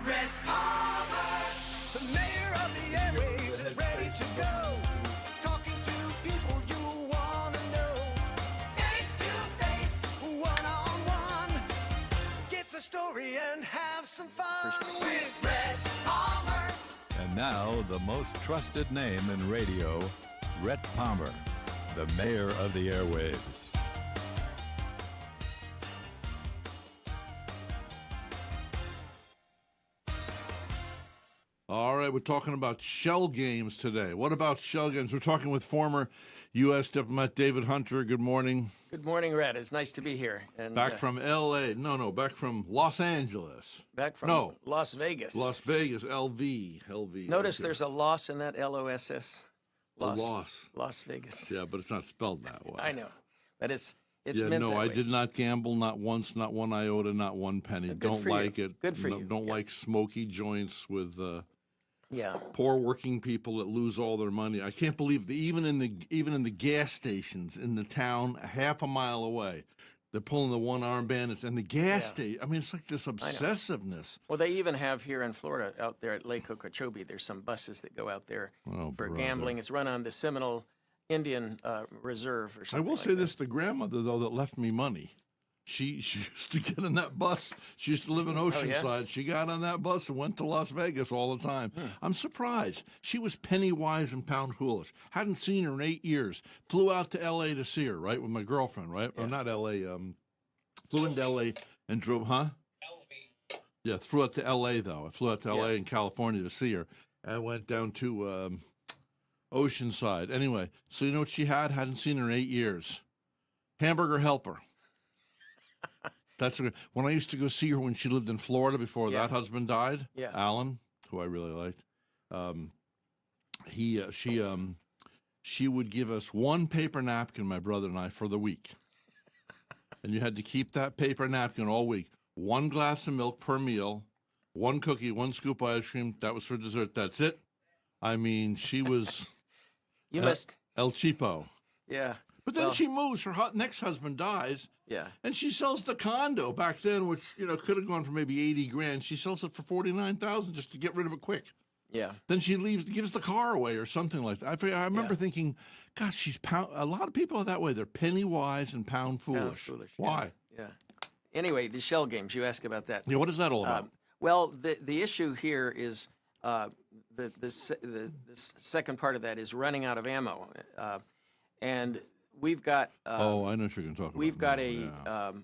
Rhett Palmer. The mayor of the airwaves is ready to go. Talking to people you want to know. Face to face. One-on-one. Get the story and have some fun with Rhett Palmer. And now, the most trusted name in radio, Rhett Palmer, the mayor of the airwaves. All right, we're talking about shell games today. What about shell games? We're talking with former U.S. diplomat David Hunter. Good morning. Good morning, Rhett. It's nice to be here. And Back from L.A. No, back from Los Angeles. back from Las Vegas. Las Vegas, LV. Notice okay. there's a loss in that LOSS. A loss. Las Vegas. Yeah, but it's not spelled that way. I know, but it's Yeah, meant no, that I way. did not gamble, not once, not one iota, not one penny. Good Don't for you. like it. Good for No, you. Don't Yeah. like smoky joints with Yeah. poor working people that lose all their money. I can't believe that even in the gas stations in the town half a mile away, they're pulling the one arm bandits and the gas station. I mean, it's like this obsessiveness. Well, they even have here in Florida, out there at Lake Okeechobee, there's some buses that go out there Oh, for brother. gambling. It's run on the Seminole Indian Reserve or I something. will like say that. this: the grandmother though that left me money. She used to get on that bus. She used to live in Oceanside. She got on that bus and went to Las Vegas all the time. I'm surprised. She was penny wise and pound foolish. Hadn't seen her in 8 years. Flew out to L.A. to see her, right, with my girlfriend, right? Or not L.A. Flew into L.A. and drove, Yeah, flew out to L.A. though. I flew out to L.A. in California to see her. And went down to Oceanside. Anyway, so you know what she had? Hadn't seen her in 8 years. Hamburger helper. That's when I used to go see her when she lived in Florida before that husband died. Yeah. Alan, who I really liked. She would give us one paper napkin, my brother and I, for the week, and you had to keep that paper napkin all week. One glass of milk per meal, one cookie, one scoop of ice cream. That was for dessert. That's it. I mean, she was You must, El Cheapo. yeah. But then Well, she moves. Her next husband dies. Yeah. And she sells the condo back then, which could have gone for maybe 80 grand. She sells it for 49,000 just to get rid of it quick. Yeah. Then she leaves, gives the car away or something like that. I remember thinking, gosh, she's a lot of people are that way. They're penny wise and pound foolish. Why? Yeah. Anyway, the shell games. You ask about that. Yeah, what is that all about? Well, the issue here is the second part of that is running out of ammo, and we've got I know what you're going to talk about. we've got now,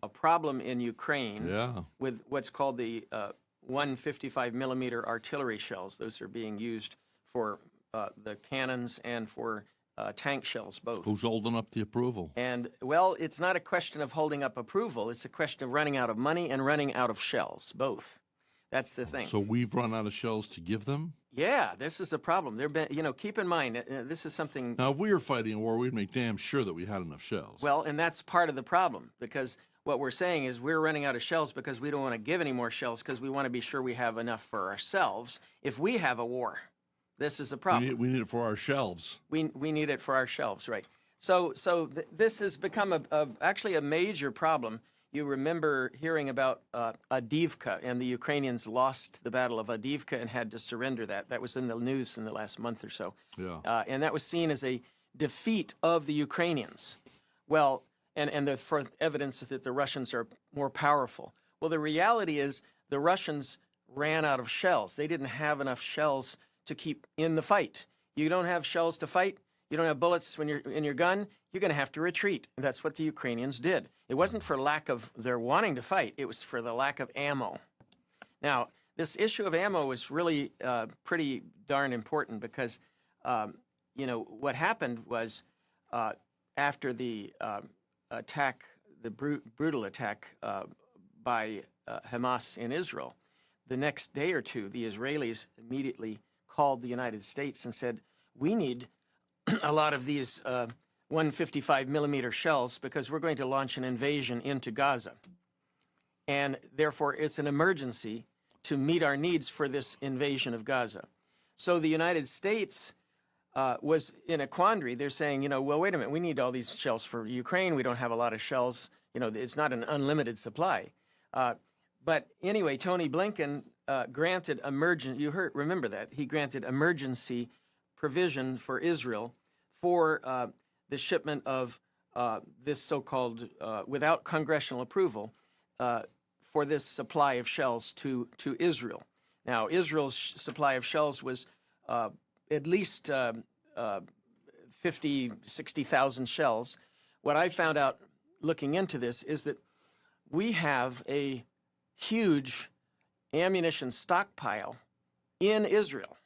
a problem in Ukraine Yeah. with what's called the 155 millimeter artillery shells. Those are being used for the cannons and for tank shells both. Who's holding up the approval? And, well, it's not a question of holding up approval. It's a question of running out of money and running out of shells, both. That's the thing. So we've run out of shells to give them? Yeah, this is a problem. Keep in mind, this is something. Now, if we were fighting a war, we'd make damn sure that we had enough shells. Well, and that's part of the problem, because what we're saying is we're running out of shells because we don't want to give any more shells because we want to be sure we have enough for ourselves if we have a war. This is the problem. We need it for our shelves. We need it for our shelves, right? So this has become actually a major problem. You remember hearing about Avdiivka, and the Ukrainians lost the Battle of Avdiivka and had to surrender that. That was in the news in the last month or so. Yeah. And that was seen as a defeat of the Ukrainians. Well, and for evidence that the Russians are more powerful. Well, the reality is the Russians ran out of shells. They didn't have enough shells to keep in the fight. You don't have shells to fight. You don't have bullets when you're in your gun. You're going to have to retreat. And that's what the Ukrainians did. It wasn't for lack of their wanting to fight. It was for the lack of ammo. Now, this issue of ammo is really pretty darn important because, what happened was after the attack, the brutal attack by Hamas in Israel, the next day or two, the Israelis immediately called the United States and said, we need a lot of these 155 millimeter shells because we're going to launch an invasion into Gaza. And therefore, it's an emergency to meet our needs for this invasion of Gaza. So the United States was in a quandary. They're saying, well, wait a minute, we need all these shells for Ukraine. We don't have a lot of shells. It's not an unlimited supply. But anyway, Tony Blinken granted remember that he granted emergency provision for Israel for the shipment of this so-called, without congressional approval, for this supply of shells to Israel. Now, Israel's supply of shells was at least 50, 60,000 shells. What I found out looking into this is that we have a huge ammunition stockpile in Israel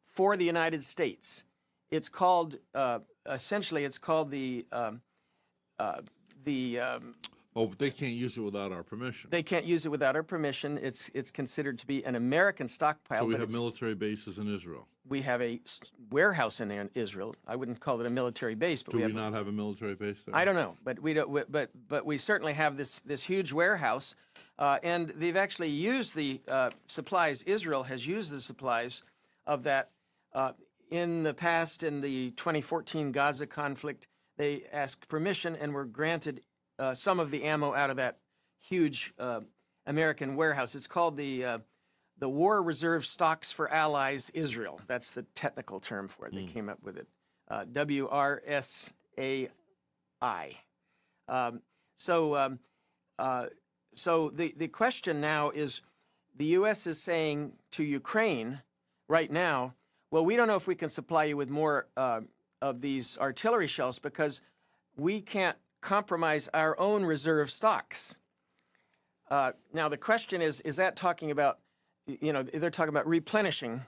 for the United States. It's called, essentially, it's called the Oh, but they can't use it without our permission. they can't use it without our permission. It's considered to be an American stockpile. So we but have it's- military bases in Israel. we have a warehouse in Israel. I wouldn't call it a military base, but Do we we have. not have a military base there? I don't know, but we don't. But we certainly have this huge warehouse, and they've actually used the supplies. Israel has used the supplies of that in the past. In the 2014 Gaza conflict, they asked permission and were granted some of the ammo out of that huge American warehouse. It's called the War Reserve Stocks for Allies Israel. That's the technical term for it. They came up with it. WRSAI. So the question now is, the U.S. is saying to Ukraine right now, well, we don't know if we can supply you with more of these artillery shells because we can't compromise our own reserve stocks. Now, the question is that talking about, they're talking about replenishing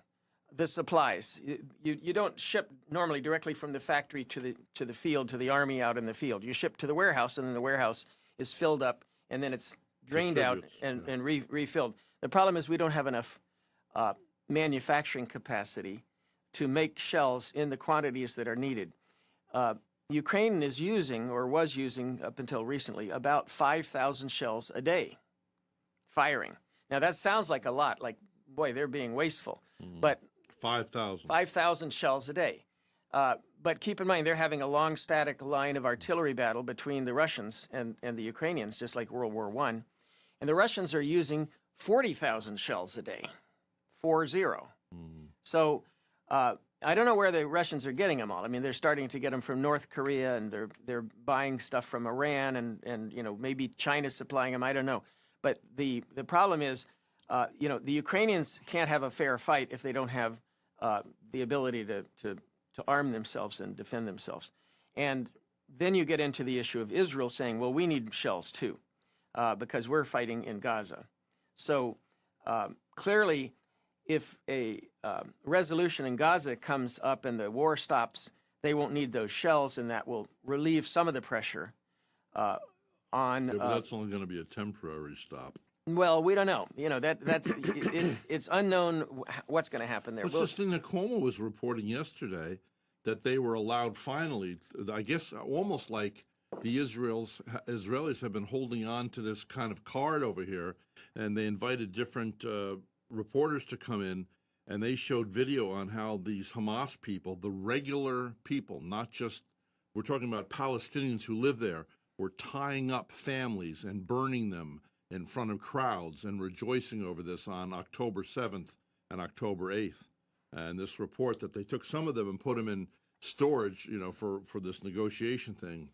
the supplies. You don't ship normally directly from the factory to the field, to the army out in the field. You ship to the warehouse, and then the warehouse is filled up, and then it's drained out and refilled. The problem is we don't have enough manufacturing capacity to make shells in the quantities that are needed. Ukraine is using, or was using up until recently, about 5,000 shells a day, firing. Now, that sounds like a lot, like, boy, they're being wasteful. But 5,000. 5,000 shells a day. But keep in mind, they're having a long static line of artillery battle between the Russians and the Ukrainians, just like World War I. And the Russians are using 40,000 shells a day, 40. So I don't know where the Russians are getting them all. I mean, they're starting to get them from North Korea, and they're buying stuff from Iran, and maybe China's supplying them. I don't know. But the problem is, the Ukrainians can't have a fair fight if they don't have the ability to arm themselves and defend themselves. And then you get into the issue of Israel saying, well, we need shells too, because we're fighting in Gaza. So clearly, if a resolution in Gaza comes up and the war stops, they won't need those shells, and that will relieve some of the pressure on. Yeah, but that's only going to be a temporary stop. Well, we don't know. It's unknown what's going to happen there. What's this thing that Cuomo was reporting yesterday, that they were allowed finally, I guess almost like the Israelis have been holding on to this kind of card over here, and they invited different reporters to come in, and they showed video on how these Hamas people, the regular people, not just, we're talking about Palestinians who live there, were tying up families and burning them in front of crowds and rejoicing over this on October 7th and October 8th. And this report that they took some of them and put them in storage, for this negotiation thing.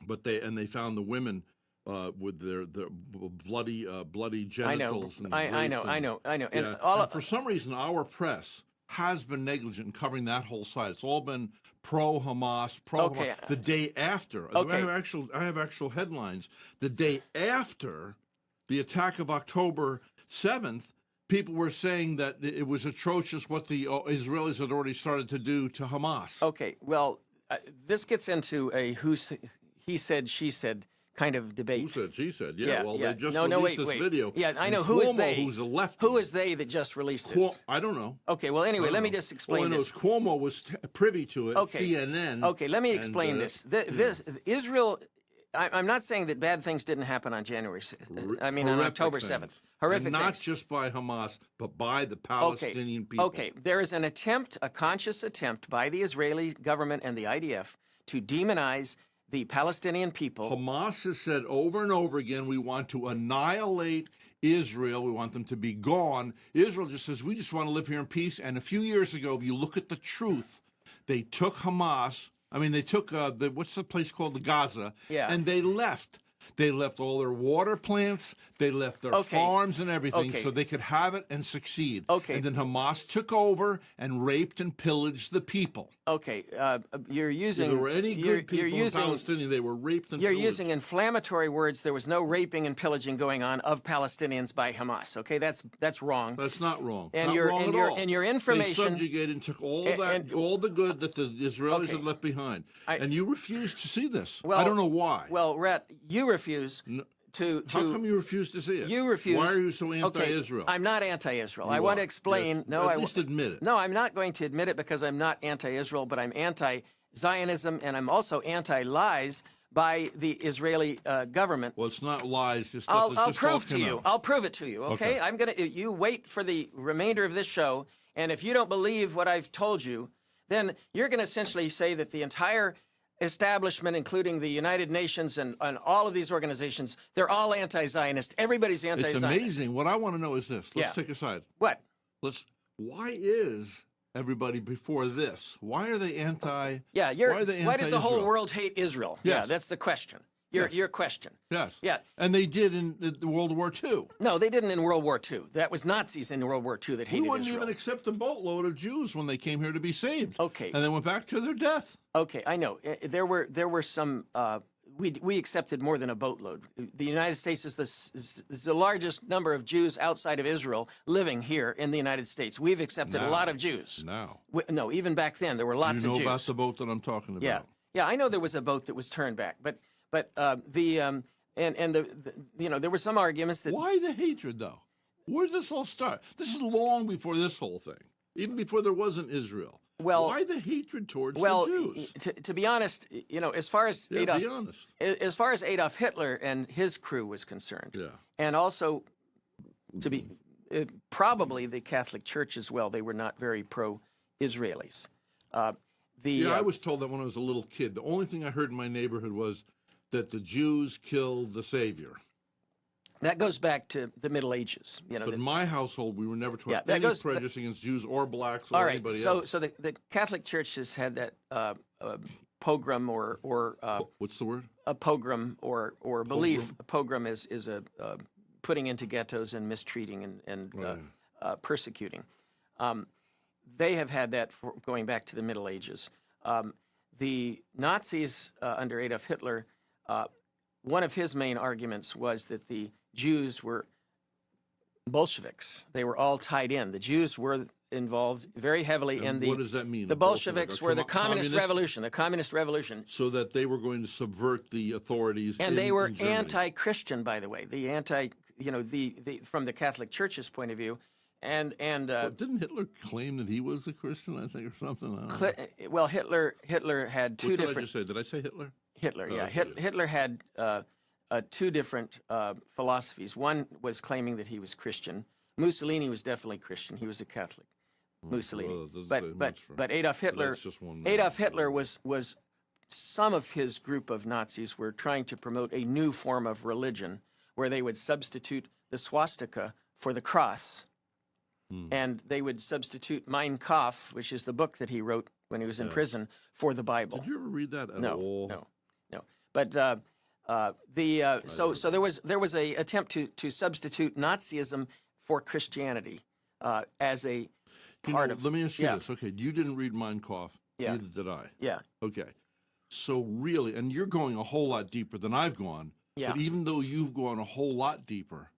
But they found the women with their bloody genitals. I know. And And for some reason, our press has been negligent in covering that whole side. It's all been pro-Hamas, Okay. The day after. Okay. I have actual headlines. The day after the attack of October 7th, people were saying that it was atrocious what the Israelis had already started to do to Hamas. Okay, well, this gets into a he said, she said kind of debate. Who said, she said? Yeah, they just no, released wait. this video. Yeah, I know. And Who is Cuomo, they? Who's a left? Who is they that just released this? I don't know. Okay, well, anyway, let me know. just explain All I know this. is Cuomo was privy to it, Okay. CNN. Okay, let me and, explain this. This Israel. I'm not saying that bad things didn't happen on January. I mean, on horrific October things. 7th. Horrific and not things. just by Hamas, but by the Palestinian people. Okay, there is a conscious attempt by the Israeli government and the IDF to demonize the Palestinian people. Hamas has said over and over again, we want to annihilate Israel. We want them to be gone. Israel just says, we just want to live here in peace. And a few years ago, if you look at the truth, they took Hamas. I mean, they took, what's the place called? The Gaza. Yeah. And they left. They left all their water plants. They left their Okay. farms and everything Okay. so they could have it and succeed. Okay. And then Hamas took over and raped and pillaged the people. Okay, you're using. If there were any you're- good people you're in using, Palestine, they were raped and You're pillaged. using inflammatory words. There was no raping and pillaging going on of Palestinians by Hamas. Okay, that's wrong. That's not wrong. And Not your- wrong and at your- all. and your They information- subjugated and took all and- all the good that the Israelis Okay. had left behind. And you refuse to see this. Well, I don't know why. Well, Rhett, you refuse to. How come you refuse to see it? You refuse. Why are you so anti-Israel? Okay, I'm not anti-Israel. You I want to are. explain. Yes. No, At least admit it. No, I'm not going to admit it because I'm not anti-Israel, but I'm anti-Zionism, and I'm also anti-lies by the Israeli government. Well, it's not lies. It's stuff I'll that's just prove all to came you. out. I'll prove it to you. Okay? Okay. I'm gonna. You wait for the remainder of this show, and if you don't believe what I've told you, then you're going to essentially say that the entire establishment, including the United Nations and all of these organizations, they're all anti-Zionist. Everybody's anti-Zionist. It's amazing. What I want to know is this. Let's Yeah. take a side. What? Why is everybody before this? Why are they anti? Yeah, why does the whole anti-Israel? world hate Israel? Yeah, Yes. that's the question. Your question. Yes. Yeah. And they did in World War II. No, they didn't in World War II. That was Nazis in World War II that We hated wouldn't Israel. even accept a boatload of Jews when they came here to be saved. Okay. And they went back to their death. Okay, I know. There were some. We accepted more than a boatload. The United States is the largest number of Jews outside of Israel living here in the United States. We've accepted a lot of Jews. Now. No, even back then there were lots You know of Jews. about the boat that I'm talking about. Yeah, I know there was a boat that was turned back, but there were some arguments that Why the hatred, though? Where did this all start? This is long before this whole thing, even before there wasn't Israel. Well- why the hatred towards well, the Jews? to be honest, as far as Yeah, Adolf, be honest. as far as Adolf Hitler and his crew was concerned, Yeah. and also to be probably the Catholic Church as well, they were not very pro-Israelis. I was told that when I was a little kid. The only thing I heard in my neighborhood was that the Jews killed the Savior. That goes back to the Middle Ages. But in my household, we were never taught Yeah, that any goes- prejudice against Jews or blacks or all right, anybody so else. so the Catholic Church has had that pogrom or What's the word? a pogrom or belief. A pogrom is a putting into ghettos and mistreating and persecuting. They have had that for going back to the Middle Ages. The Nazis under Adolf Hitler, one of his main arguments was that the Jews were Bolsheviks. They were all tied in. The Jews were involved very heavily in And the. what does that mean, The a Bolshevik? Bolsheviks A were the Communist communist? Revolution. The Communist Revolution. So that they were going to subvert the authorities. And they were in Germany. anti-Christian, by the way. From the Catholic Church's point of view, and Didn't Hitler claim that he was a Christian? I think, or something. I don't know. well, Hitler had two What did I different. just say? Did I say Hitler? Hitler, yeah, okay. Hitler had two different philosophies. One was claiming that he was Christian. Mussolini was definitely Christian. He was a Catholic. Mussolini, well, it doesn't say much for- but Adolf Hitler. that's just one man. Adolf Hitler was some of his group of Nazis were trying to promote a new form of religion where they would substitute the swastika for the cross. And they would substitute Mein Kampf, which is the book that he wrote when he was in prison, for the Bible. Did you ever read that at No, all? no. But so there was a attempt to substitute Nazism for Christianity as a part of. Let me ask you yeah, this. Okay, you didn't read Mein Kampf. Yeah. Neither did I. Yeah. Okay. So really, and you're going a whole lot deeper than I've gone. Yeah. But even though you've gone a whole lot deeper,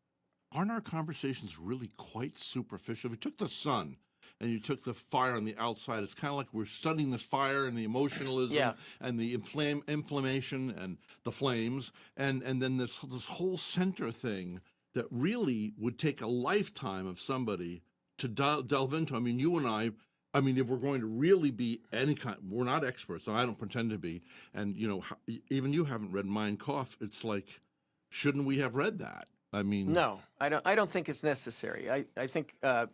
aren't our conversations really quite superficial? If you took the sun and you took the fire on the outside, it's kind of like we're studying this fire and the emotionalism Yeah. and the inflammation and the flames, and then this whole center thing that really would take a lifetime of somebody to delve into. I mean, you and I mean, if we're going to really be any kind, we're not experts, and I don't pretend to be. And even you haven't read Mein Kampf. It's like, shouldn't we have read that? I mean, No, I don't think it's necessary. I think let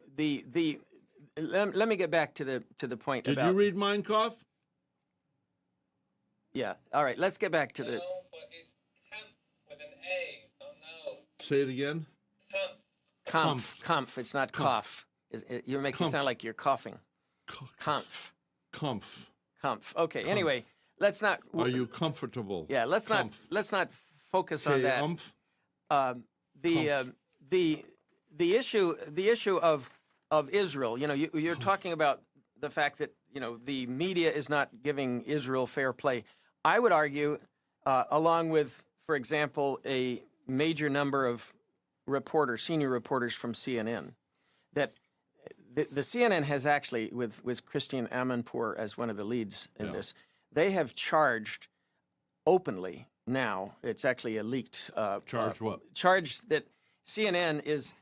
me get back to the point Did about. you read Mein Kampf? Yeah. All right. Let's get back to the No, but it's hemp with an A. So no. Say it again. Hemp. Kampf. It's not cough. You're making it sound Kampf. like you're coughing. Kampf. Kampf. Okay. Anyway, let's not. Are you comfortable? Yeah. Let's Kampf. not focus on that. The issue of Israel. You know, you're talking about the fact that the media is not giving Israel fair play. I would argue, along with, for example, a major number of senior reporters from CNN, that the CNN has actually, with Christian Amanpour as one of the leads in this, they have charged openly now. It's actually a leaked Charged what? charged that CNN is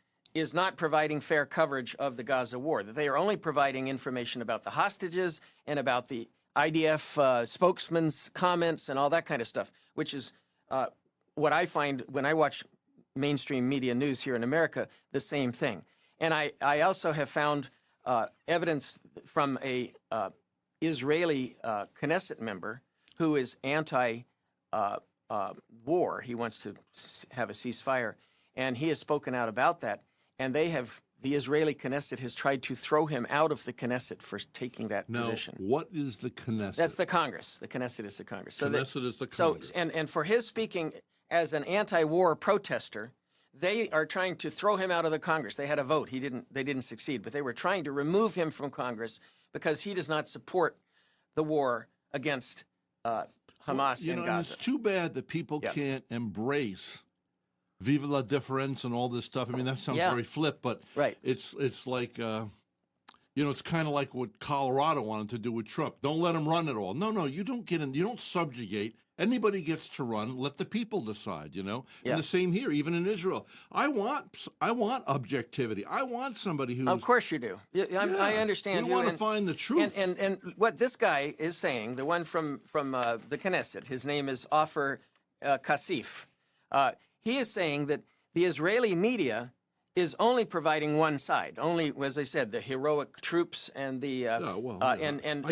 not providing fair coverage of the Gaza war, that they are only providing information about the hostages and about the IDF spokesman's comments and all that kind of stuff, which is what I find when I watch mainstream media news here in America, the same thing. And I also have found evidence from a Israeli Knesset member who is anti-war. He wants to have a ceasefire, and he has spoken out about that. And the Israeli Knesset has tried to throw him out of the Knesset for taking that position. What is the Knesset? That's the Congress. The Knesset is the Congress. Knesset is the Congress. So, and for his speaking as an anti-war protester, they are trying to throw him out of the Congress. They had a vote. They didn't succeed, but they were trying to remove him from Congress because he does not support the war against Hamas in Gaza. And it's too bad that people can't embrace Viva la difference and all this stuff. I mean, that sounds very flip, but it's like, it's kind of like what Colorado wanted to do with Trump. Don't let him run at all. No, you don't get in. You don't subjugate. Anybody gets to run. Let the people decide, And the same here, even in Israel. I want objectivity. I want somebody who. Of course you do. I understand you. want to find the truth. And what this guy is saying, the one from the Knesset, his name is Ofer Kasif. He is saying that the Israeli media is only providing one side. Only, as I said, the heroic troops and the and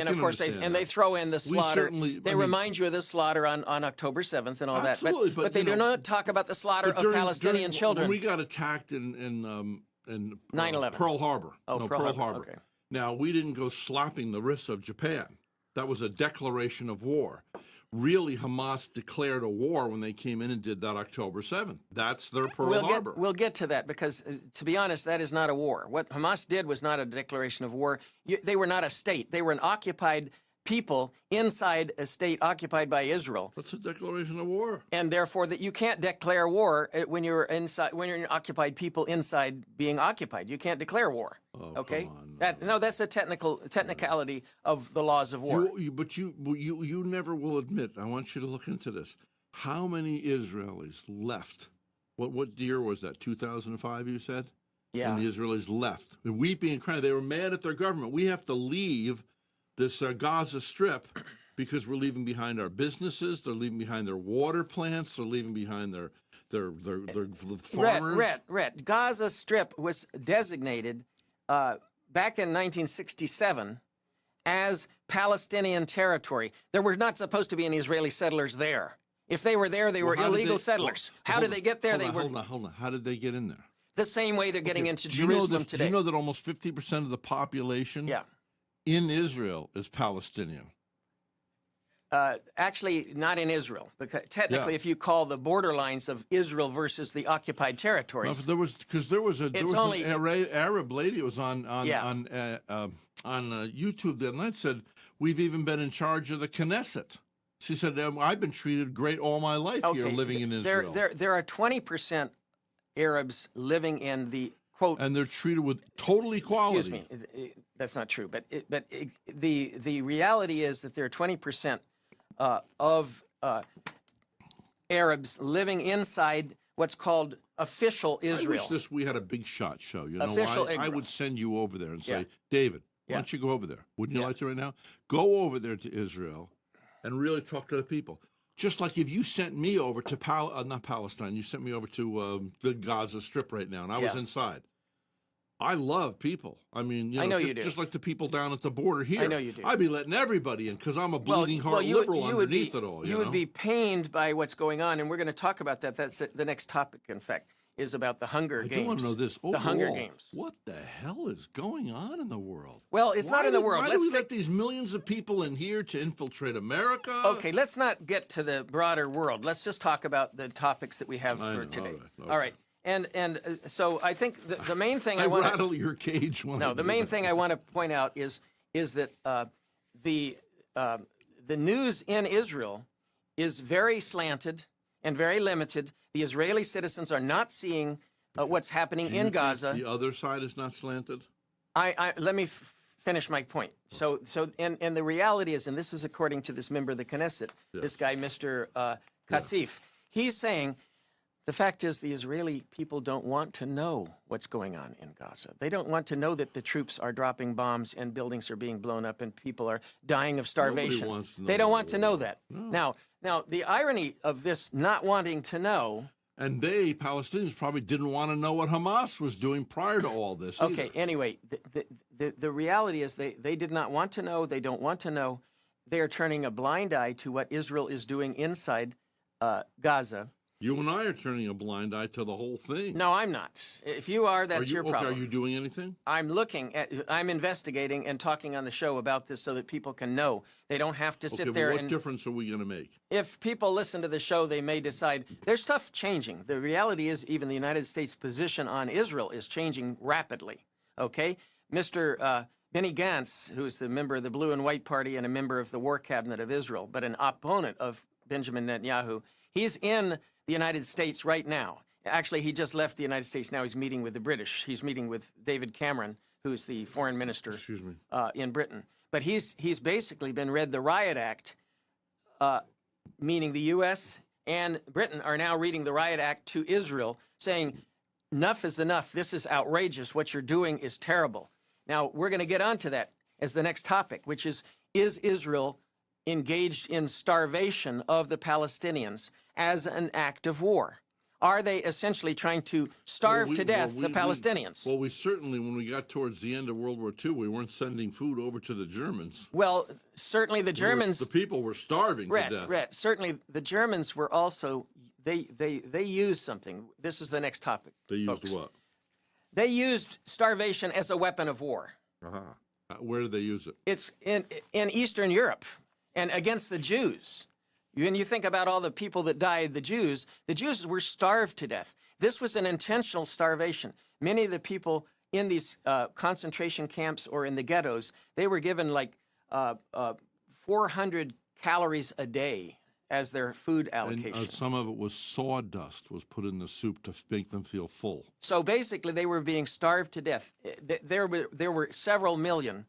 of course they throw in the slaughter. They remind you of the slaughter on October 7th and all that. But they do not talk about the slaughter of Palestinian children. When we got attacked in 9/11, Pearl Harbor. Pearl Harbor. Okay. Now we didn't go slapping the wrists of Japan. That was a declaration of war. Really, Hamas declared a war when they came in and did that October 7th. That's their Pearl Harbor. We'll get to that because, to be honest, that is not a war. What Hamas did was not a declaration of war. They were not a state. They were an occupied people inside a state occupied by Israel. What's a declaration of war? And therefore, that you can't declare war when you're inside, when you're an occupied people inside being occupied. You can't declare war. Oh, okay, come on, no, that's a technicality of the laws of war. But you never will admit. I want you to look into this. How many Israelis left? What year was that? 2005, you said? Yeah. And the Israelis left, weeping and crying. They were mad at their government. We have to leave this Gaza Strip because we're leaving behind our businesses. They're leaving behind their water plants. They're leaving behind their farmers. Rhett, Gaza Strip was designated back in 1967 as Palestinian territory. There were not supposed to be any Israeli settlers there. If they were there, they were illegal settlers. How did they get there? Hold on. How did they get in there? The same way they're getting into Jerusalem today. Do you know that almost 50% of the population in Israel is Palestinian? Actually, not in Israel, because technically, if you call the borderlines of Israel versus the occupied territories, there was an Arab lady who was on YouTube the other night said we've even been in charge of the Knesset. She said I've been treated great all my life here living in Israel. There are 20% Arabs living in the quote, and they're treated with total equality. Excuse me, that's not true. But the reality is that there are 20% of Arabs living inside what's called official Israel. I wish we had a big shot show. You know Official why? I would send you over there and say, David, why don't you go over there? Wouldn't you like to right now? Go over there to Israel and really talk to the people. Just like if you sent me over to not Palestine, you sent me over to the Gaza Strip right now, and I was inside. I love people. I mean, you know, I know just, you do. just like the people down at the border here. I know you do. I'd be letting everybody in because I'm a bleeding heart liberal underneath it all. You would be pained by what's going on, and we're going to talk about that. That's the next topic, in fact, is about the Hunger Games. I do want to know this. The Hunger Overall, Games. what the hell is going on in the world? Well, it's not in the world. Why Let's do we take- let these millions of people in here to infiltrate America? Okay, let's not get to the broader world. Let's just talk about the topics that we have I for know, today. all right, okay. All right. And so I think the main thing I I want to rattle your cage. When I no, the do main that. thing I want to point out is that the news in Israel is very slanted and very limited. The Israeli citizens are not seeing what's happening Do you in think Gaza. The other side is not slanted. Let me finish my point. So and the reality is, and this is according to this member of the Knesset, this guy, Mr. Kassif, he's saying the fact is the Israeli people don't want to know what's going on in Gaza. They don't want to know that the troops are dropping bombs and buildings are being blown up and people are dying of starvation. wants to know They don't that want to know that. Now, the irony of this not wanting to know. And they, Palestinians, probably didn't want to know what Hamas was doing prior to all this. Okay, either. anyway, the reality is they did not want to know. They don't want to know. They are turning a blind eye to what Israel is doing inside Gaza. You and I are turning a blind eye to the whole thing. No, I'm not. If you are, that's your problem. Are you doing anything? I'm investigating and talking on the show about this so that people can know. They don't have to sit there what and. difference are we going to make? If people listen to the show, they may decide there's stuff changing. The reality is, even the United States' position on Israel is changing rapidly. Okay, Mr. Benny Gantz, who's the member of the Blue and White Party and a member of the War Cabinet of Israel, but an opponent of Benjamin Netanyahu, he's in the United States right now. Actually, he just left the United States. Now he's meeting with the British. He's meeting with David Cameron, who's the foreign minister Excuse me. in Britain. But he's basically been read the Riot Act, meaning the U.S. and Britain are now reading the Riot Act to Israel, saying, enough is enough. This is outrageous. What you're doing is terrible. Now, we're going to get onto that as the next topic, which is Israel engaged in starvation of the Palestinians as an act of war? Are they essentially trying to starve to death the Palestinians? We certainly, when we got towards the end of World War II, we weren't sending food over to the Germans. Well, certainly the Germans. The people were starving to death. Rhett, certainly the Germans were also. They used something. This is the next topic. They used folks. what? They used starvation as a weapon of war. Where did they use it? It's in Eastern Europe and against the Jews. When you think about all the people that died, the Jews were starved to death. This was an intentional starvation. Many of the people in these concentration camps or in the ghettos, they were given like 400 calories a day as their food allocation. And some of it was sawdust was put in the soup to make them feel full. So basically, they were being starved to death. There were several million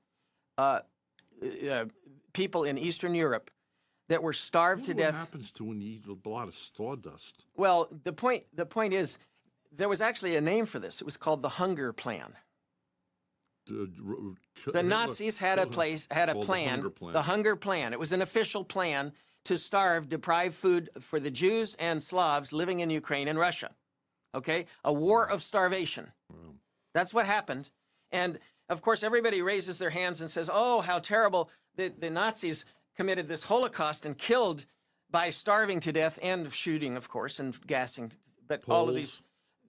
people in Eastern Europe that were starved to death. What happens to when you eat a lot of sawdust? Well, the point is, there was actually a name for this. It was called the Hunger Plan. The Nazis had a plan, the Hunger Plan. It was an official plan to starve, deprive food for the Jews and Slavs living in Ukraine and Russia. Okay? A war of starvation. That's what happened. And, of course, everybody raises their hands and says, oh, how terrible the Nazis committed this Holocaust and killed by starving to death and shooting, of course, and gassing, but all of these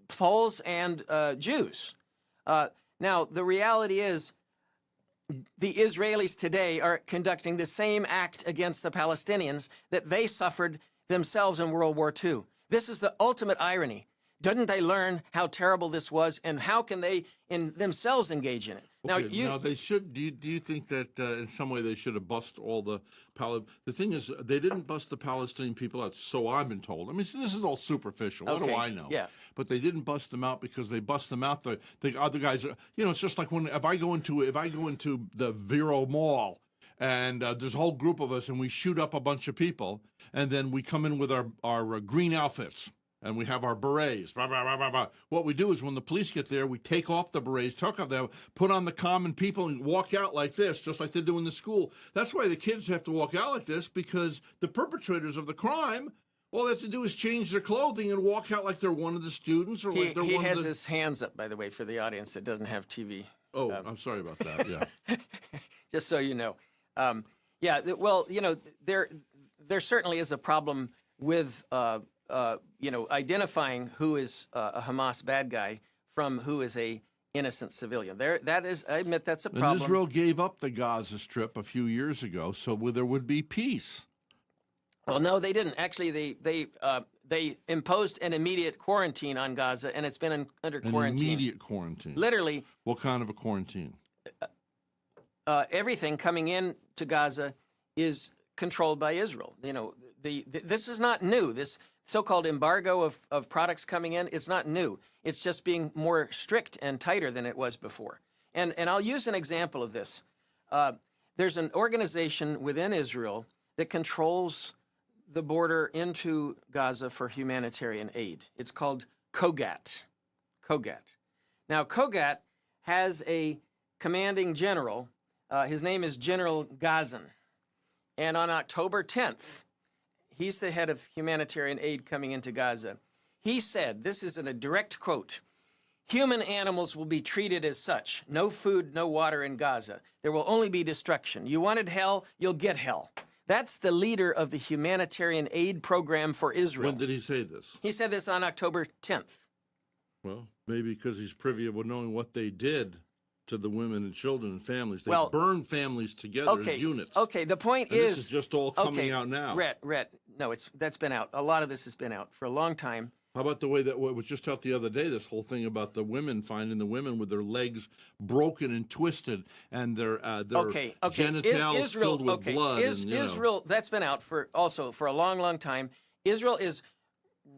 Poles and Jews. Now, the reality is the Israelis today are conducting the same act against the Palestinians that they suffered themselves in World War II. This is the ultimate irony. Didn't they learn how terrible this was, and how can they in themselves engage in it? Okay, now they should. Do you think that in some way they should have bust all the The thing is, they didn't bust the Palestinian people out. So I've been told. I mean, this is all superficial. What do I know? Yeah. But they didn't bust them out because they bust them out. The other guys, it's just like if I go into the Vero Mall. And there's a whole group of us, and we shoot up a bunch of people, and then we come in with our green outfits. And we have our berets. Blah, blah, blah, blah, blah. What we do is when the police get there, we take off the berets, put on the common people, and walk out like this, just like they do in the school. That's why the kids have to walk out like this, because the perpetrators of the crime All they have to do is change their clothing and walk out like they're one of the students or like they're He one has of the... his hands up, by the way, for the audience that doesn't have TV. Oh, I'm sorry about that, yeah. Just so you know. Well, there certainly is a problem with, identifying who is a Hamas bad guy from who is a innocent civilian. That is, I admit that's a problem. And Israel gave up the Gaza Strip a few years ago, so there would be peace. Well, no, they didn't. Actually, they imposed an immediate quarantine on Gaza, and it's been under An quarantine. immediate quarantine. Literally, What kind of a quarantine? everything coming in to Gaza is controlled by Israel. This is not new. This so-called embargo of products coming in, it's not new. It's just being more strict and tighter than it was before. And I'll use an example of this. There's an organization within Israel that controls the border into Gaza for humanitarian aid. It's called COGAT. COGAT. Now, COGAT has a commanding general. His name is General Gazan. And on October 10th, he's the head of humanitarian aid coming into Gaza. He said, this is in a direct quote, "Human animals will be treated as such. No food, no water in Gaza. There will only be destruction. You wanted hell, you'll get hell." That's the leader of the humanitarian aid program for Israel. When did he say this? He said this on October 10th. Well, maybe because he's privy with knowing what they did to the women and children and families. They Well, burned families together as units. Okay, the point And is... this is just all coming out now. Rhett, no, that's been out. A lot of this has been out for a long time. How about the way that what was just out the other day, this whole thing about the women, finding the women with their legs broken and twisted and their genitals filled with blood. Israel, that's been out for a long, long time. Israel is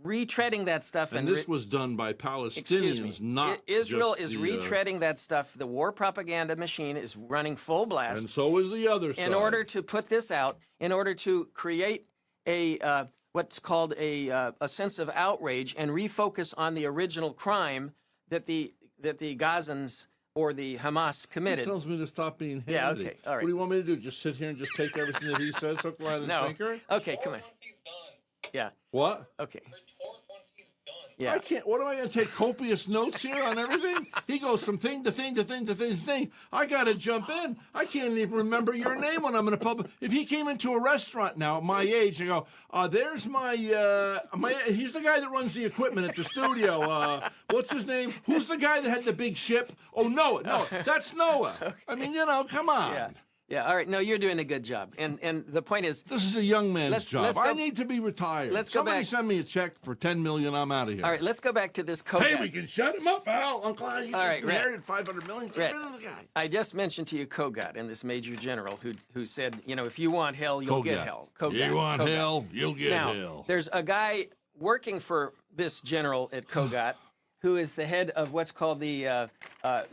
retreading that stuff. And this was done by Palestinians, not Israel just is the, retreading that stuff. The war propaganda machine is running full blast. And so is the other side. In order to put this out, in order to create a what's called a sense of outrage and refocus on the original crime that the Gazans or the Hamas committed. He tells me to stop being handy. Yeah, okay, all right. What do you want me to do? Just sit here and just take everything that he says, hook, line, and No. sinker? Okay, come on. Once he's done. Yeah. What? Okay. Retort once he's done. Yeah. I can't. What am I going to take copious notes here on everything? He goes from thing to thing to thing to thing to thing. I got to jump in. I can't even remember your name when I'm in a pub. If he came into a restaurant now at my age and go, there's my he's the guy that runs the equipment at the studio. What's his name? Who's the guy that had the big ship? Oh, Noah. No, that's Noah. I mean, come on. Yeah. Yeah. All right. No, you're doing a good job. And the point is, This is a young man's job. let's go- I need to be retired. let's go Somebody back. send me a check for $10 million. I'm out of here. all right, let's go back to this COGAT. Hey, we can shut him up, Al. Uncle Al, you All right, just Rhett. inherited $500 million. Get Rhett, rid of the guy. I just mentioned to you COGAT and this major general who said, if you want hell, you'll get hell. COGAT. You want COGAT. hell, you'll get Now, hell. there's a guy working for this general at COGAT who is the head of what's called the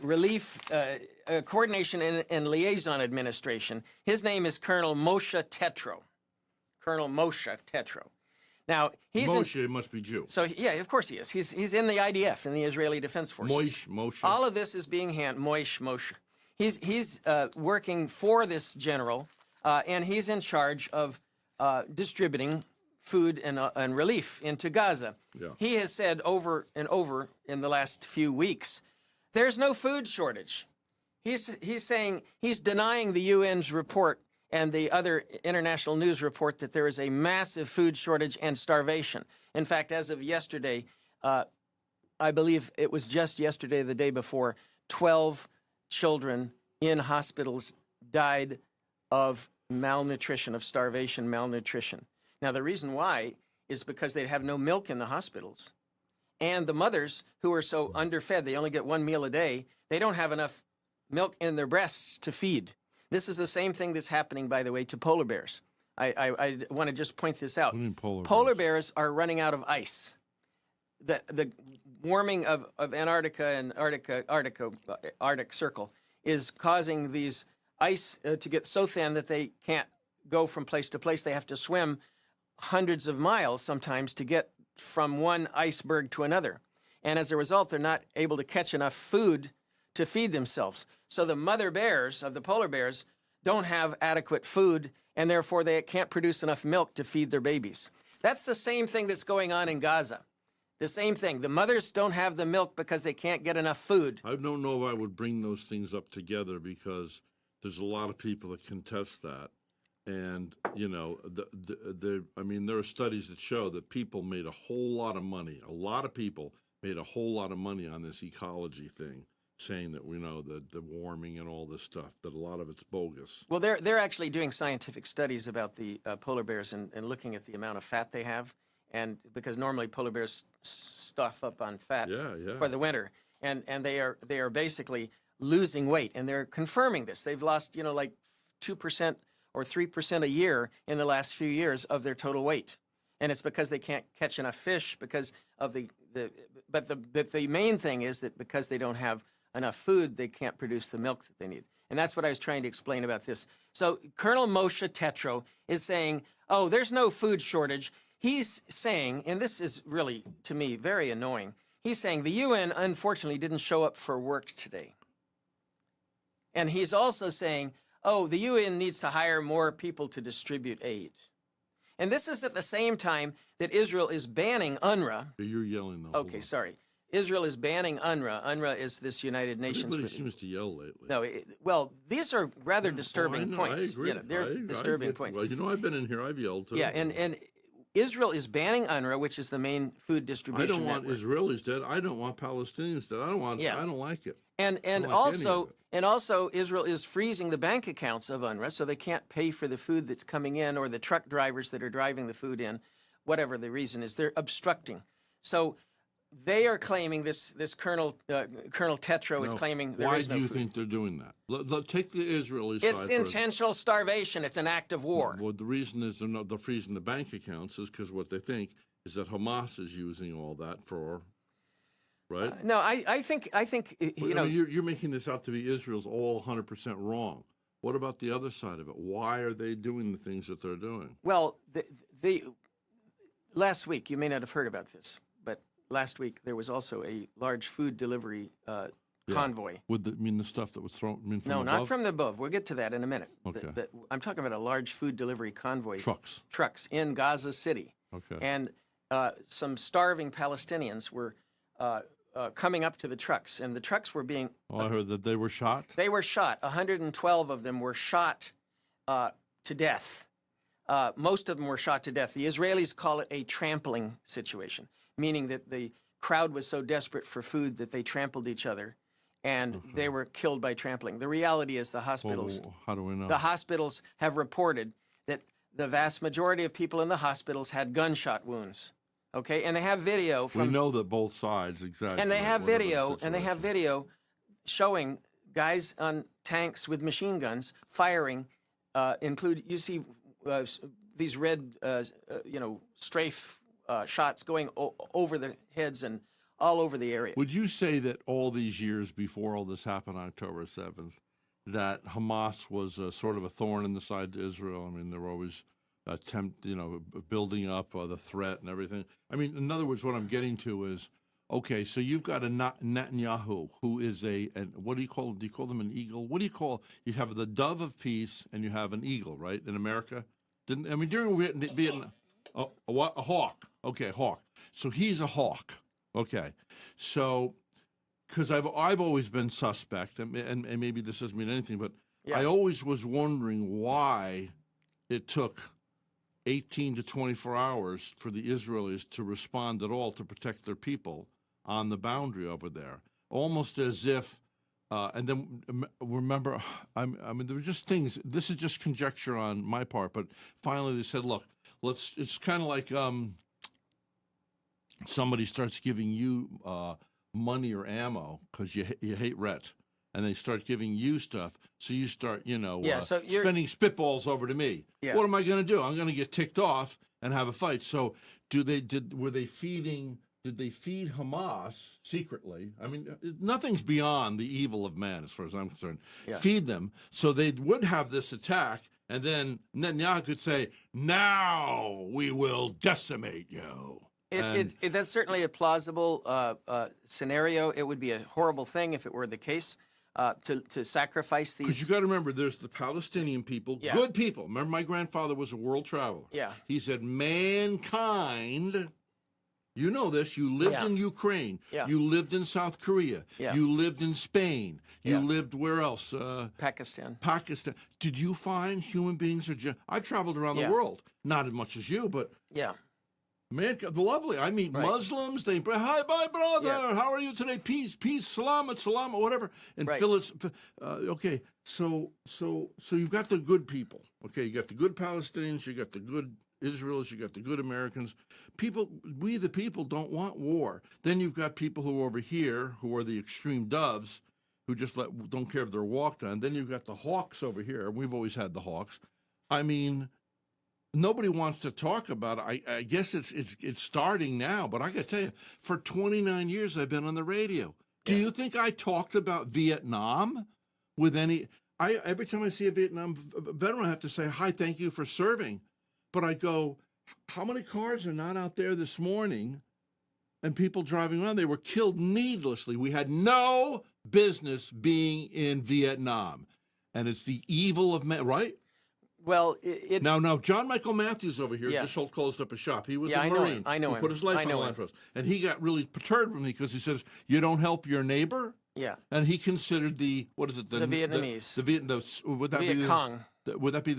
Relief Coordination and Liaison Administration. His name is Colonel Moshe Tetro. Colonel Moshe Tetro. Now, he's Moshe must be Jew. So, yeah, of course he is. He's in the IDF, in the Israeli Defense Forces. Moshe. All of this is being Moshe. He's working for this general, and he's in charge of distributing food and relief into Gaza. Yeah. He has said over and over in the last few weeks, there's no food shortage. He's saying, he's denying the UN's report and the other international news report that there is a massive food shortage and starvation. In fact, as of yesterday, I believe it was just yesterday, the day before, 12 children in hospitals died of malnutrition, of starvation, malnutrition. Now, the reason why is because they have no milk in the hospitals. And the mothers who are so underfed, they only get one meal a day, they don't have enough milk in their breasts to feed. This is the same thing that's happening, by the way, to polar bears. I want to just point this out. What do you mean Polar bears are running out of ice. The warming of Antarctica and Arctic Circle is causing these ice to get so thin that they can't go from place to place. They have to swim hundreds of miles sometimes to get from one iceberg to another. And as a result, they're not able to catch enough food to feed themselves. So the mother bears of the polar bears don't have adequate food, and therefore they can't produce enough milk to feed their babies. That's the same thing that's going on in Gaza. The same thing. The mothers don't have the milk because they can't get enough food. I don't know if I would bring those things up together because there's a lot of people that contest that. And, you know, I mean, there are studies that show that people made a whole lot of money. A lot of people made a whole lot of money on this ecology thing, saying that, you know, the warming and all this stuff, that a lot of it's bogus. Well, they're actually doing scientific studies about the polar bears and looking at the amount of fat they have. And because normally polar bears stuff up on fat for the winter. And they are basically losing weight. And they're confirming this. They've lost, you know, like 2% or 3% a year in the last few years of their total weight. And it's because they can't catch enough fish because of but the main thing is that because they don't have enough food, they can't produce the milk that they need. And that's what I was trying to explain about this. So Colonel Moshe Tetro is saying, oh, there's no food shortage. He's saying, and this is really, to me, very annoying, he's saying the UN unfortunately didn't show up for work today. And he's also saying, oh, the UN needs to hire more people to distribute aid. And this is at the same time that Israel is banning UNRWA. You're yelling, though. Okay, sorry. Israel is banning UNRWA. UNRWA is this United Nations. Everybody seems to yell lately. No, well, these are rather disturbing points. I agree. You know, they're disturbing points. Well, you know, I've been in here. I've yelled, too. Yeah, and Israel is banning UNRWA, which is the main food I distribution don't want network. Israelis dead. I don't want Palestinians dead. I don't like it. And like any of also Israel is freezing the bank accounts of UNRWA, so they can't pay for the food that's coming in or the truck drivers that are driving the food in, whatever the reason is. They're obstructing. So they are claiming this Colonel Tetro is claiming there is no food. Why do you think they're doing that? Take the Israeli side. It's intentional starvation. It's an act of war. Well, the reason is they're freezing the bank accounts is because what they think is that Hamas is using all that for, right? No, I think you know. I mean, you're making this out to be Israel's all 100% wrong. What about the other side of it? Why are they doing the things that they're doing? Well, last week, you may not have heard about this, but last week there was also a large food delivery convoy. The stuff that was thrown from No, above? not from the above. We'll get to that in a minute. Okay. I'm talking about a large food delivery convoy. Trucks in Gaza City. Okay. And some starving Palestinians were coming up to the trucks, and the trucks were being... Oh, I heard that they were shot? They were shot. 112 of them were shot to death. Most of them were shot to death. The Israelis call it a trampling situation, meaning that the crowd was so desperate for food that they trampled each other, and they were killed by trampling. The reality is the hospitals... Well, how do we know? The hospitals have reported that the vast majority of people in the hospitals had gunshot wounds. Okay, and they have video from... We know that both sides exaggerate. And they have video, showing guys on tanks with machine guns firing. You see these red, strafe shots going over the heads and all over the area. Would you say that all these years before all this happened, October 7th, that Hamas was sort of a thorn in the side to Israel? I mean, there were always building up the threat and everything. I mean, in other words, what I'm getting to is, okay, so you've got a Netanyahu who is what do you call them? Do you call them an eagle? What do you call? You have the dove of peace and you have an eagle, right? In America, during Vietnam, a hawk. Okay, hawk. So he's a hawk. Okay, so because I've always been suspect, and maybe this doesn't mean anything, but I always was wondering why it took 18 to 24 hours for the Israelis to respond at all to protect their people on the boundary over there, almost as if. And then remember, I mean, there were just things. This is just conjecture on my part, but finally they said, "Look, It's kind of like somebody starts giving you money or ammo because you hate Rhett, and they start giving you stuff, so you start, so spending spitballs over to me. Yeah. What am I going to do? I'm going to get ticked off and have a fight. So did they feed Hamas secretly? I mean, nothing's beyond the evil of man as far as I'm concerned. Yeah. Feed them so they would have this attack, and then Netanyahu could say, now we will decimate you. That's certainly a plausible scenario. It would be a horrible thing if it were the case. to sacrifice Because these. you got to remember, there's the Palestinian people, Yeah. good people. Remember, my grandfather was a world traveler. Yeah. He said, mankind, you know this, you lived Yeah. in Ukraine. Yeah. You lived in South Korea. Yeah. You lived in Spain. You Yeah. lived where else? Pakistan. Pakistan. Did you find human beings are I've traveled around Yeah. the world. Not as much as you, but Yeah. man, lovely. I meet Right. Muslims. They hi, bye, brother. Yeah. How are you today? Peace, peace, salamat, salamat, whatever. And Right. Phyllis, okay. So you've got the good people. Okay, you got the good Palestinians. You got the good Israelis. You got the good Americans. People, we the people don't want war. Then you've got people who are over here who are the extreme doves, who just don't care if they're walked on. Then you've got the hawks over here. We've always had the hawks. I mean, nobody wants to talk about it. I guess it's starting now, but I got to tell you, for 29 years I've been on the radio. Do you think I talked about Vietnam with any? Every time I see a Vietnam veteran, I have to say, hi, thank you for serving. But I go, how many cars are not out there this morning and people driving around? They were killed needlessly. We had no business being in Vietnam. And it's the evil of men, right? Well, Now, John Michael Matthews over here Yeah. just closed up a shop. He was Yeah, a I know Marine. him. I know he him. put his life I on the know line him. for us. And he got really perturbed with me because he says, you don't help your neighbor? yeah. And he considered what is it? The Vietnamese. Would that Viet be Cong. Would that be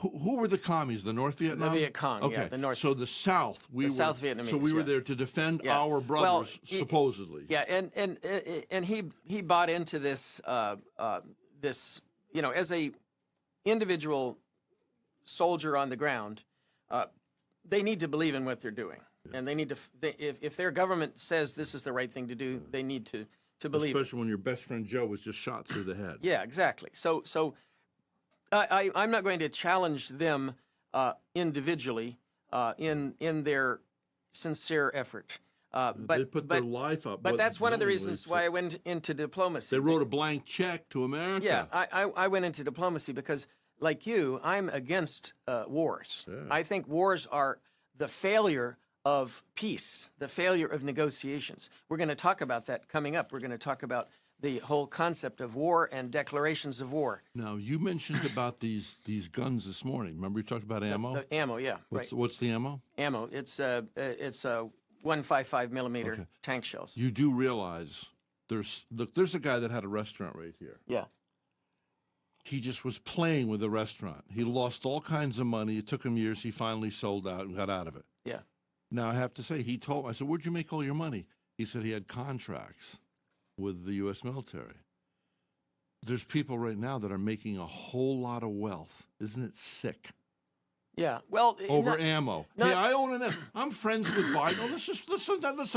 who were the commies? The North Vietnam? Viet Cong, Okay. yeah, the North- So the South. South Vietnamese, So we were yeah. there to defend Yeah. our brothers, Well, supposedly. Yeah, and he bought into this this as a individual soldier on the ground. They need to believe in what they're doing, and they need to. If their government says this is the right thing to do, they need to believe it. Especially when your best friend Joe was just shot through the head. Yeah, exactly. So I'm not going to challenge them individually in their sincere effort. They put their life up. But that's one of the knowingly, reasons so- why I went into diplomacy. They wrote a blank check to America. Yeah, I went into diplomacy because, like you, I'm against wars. I think wars are the failure of peace, the failure of negotiations. We're going to talk about that coming up. We're going to talk about the whole concept of war and declarations of war. Now, you mentioned about these guns this morning. Remember you talked about ammo? The ammo, yeah, right. What's the ammo? Ammo. It's 155 millimeter tank shells. You do realize there's a guy that had a restaurant right here. Yeah. He just was playing with the restaurant. He lost all kinds of money. It took him years. He finally sold out and got out of it. Yeah. Now, I have to say, he told me, I said, where'd you make all your money? He said he had contracts with the U.S. military. There's people right now that are making a whole lot of wealth. Isn't it sick? Yeah. Well, Over ammo. not- Hey, I own an. I'm friends with Biden. Oh, let's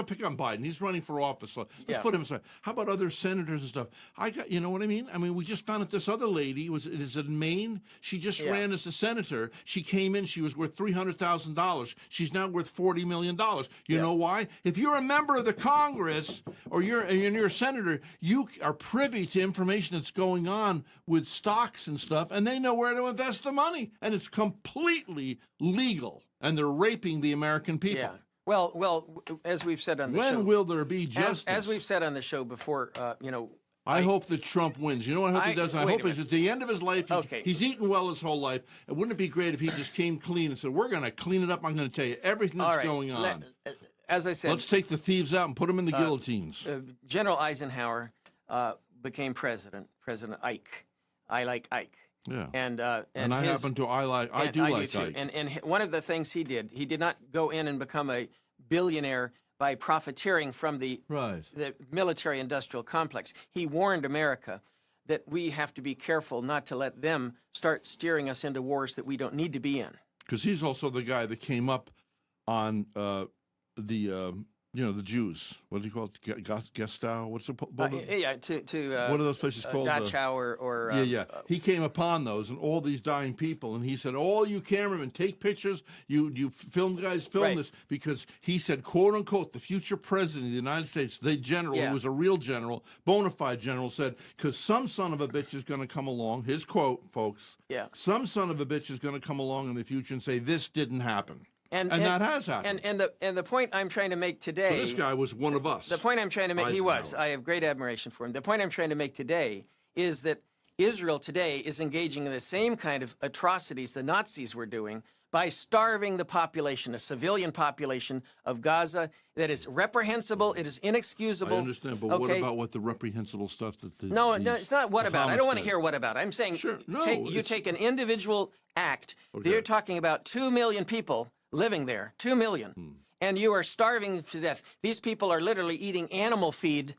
pick on Biden. He's running for office. Let's Yeah. put him aside. How about other senators and stuff? You know what I mean? I mean, we just found out this other lady is in Maine. She just Yeah. ran as a senator. She came in. She was worth $300,000. She's now worth $40 million. You Yeah. know why? If you're a member of the Congress or you're a senator, you are privy to information that's going on with stocks and stuff, and they know where to invest the money, and it's completely legal, and they're raping the American people. Yeah. Well, as we've said on the show. When will there be justice? As we've said on the show before, I hope that Trump wins. You know what I hope he does? I wait hope a he's at the end of his life. Okay. He's eaten well his whole life. And wouldn't it be great if he just came clean and said, we're going to clean it up. I'm going to tell you everything that's all right. going on. As I said, Let's take the thieves out and put them in the guillotines. General Eisenhower became president. President Ike. I like Ike. Yeah. And I his- happen to, I do like too. Ike. And one of the things he did not go in and become a billionaire by profiteering from the Right. military-industrial complex. He warned America that we have to be careful not to let them start steering us into wars that we don't need to be in. Because he's also the guy that came up on the Jews. What do you call it? Gestapo? What's it? What are those places called? Dachau or Yeah. He came upon those and all these dying people, and he said, all you cameramen, take pictures. You film guys, film Right. this. Because he said, quote unquote, the future president of the United States, the general, Yeah. who was a real general, bona fide general, said, because some son of a bitch is going to come along, his quote, folks, Yeah. some son of a bitch is going to come along in the future and say, this didn't happen. And that has happened. And the point I'm trying to make today. So this guy was one of us. The point I'm trying to make. He was. Eisenhower. I have great admiration for him. The point I'm trying to make today is that Israel today is engaging in the same kind of atrocities the Nazis were doing by starving the population, a civilian population of Gaza that is reprehensible, it is inexcusable. I understand, but what about what the reprehensible stuff that the No, it's not what about. I don't want to Hamas hear what about. I'm saying Sure, no, you it's- take an individual act. Okay. They're talking about 2 million people living there, 2 million, and you are starving them to death. These people are literally eating animal feed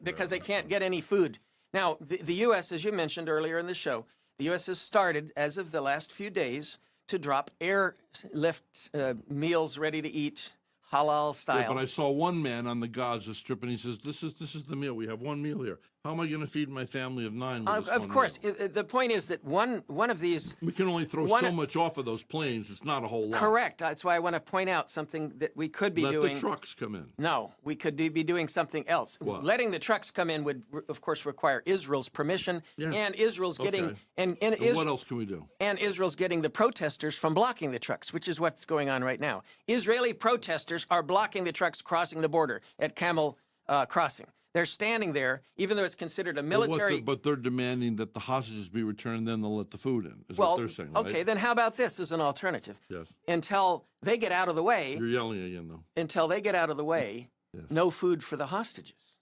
because they can't get any food. Now, the U.S., as you mentioned earlier in the show, the U.S. has started, as of the last few days, to drop airlift meals ready to eat, halal style. Yeah, but I saw one man on the Gaza Strip, and he says, "This is the meal. We have one meal here. How am I going to feed my family of 9 with this Of one course, meal?" the point is that one of these. We can only throw so much off of those planes. It's not a whole lot. Correct. That's why I want to point out something that we could be Let doing. the trucks come in. No, we could be doing something else. What? Letting the trucks come in would, of course, require Israel's permission, Yes. and Israel's getting Okay. and What else can we do? and Israel's getting the protesters from blocking the trucks, which is what's going on right now. Israeli protesters are blocking the trucks crossing the border at Camel Crossing. They're standing there, even though it's considered a military. But they're demanding that the hostages be returned, then they'll let the food in, is well, what they're saying, right? okay, then how about this as an alternative? Yes. Until they get out of the way, You're yelling again, though. Yes. No food for the hostages.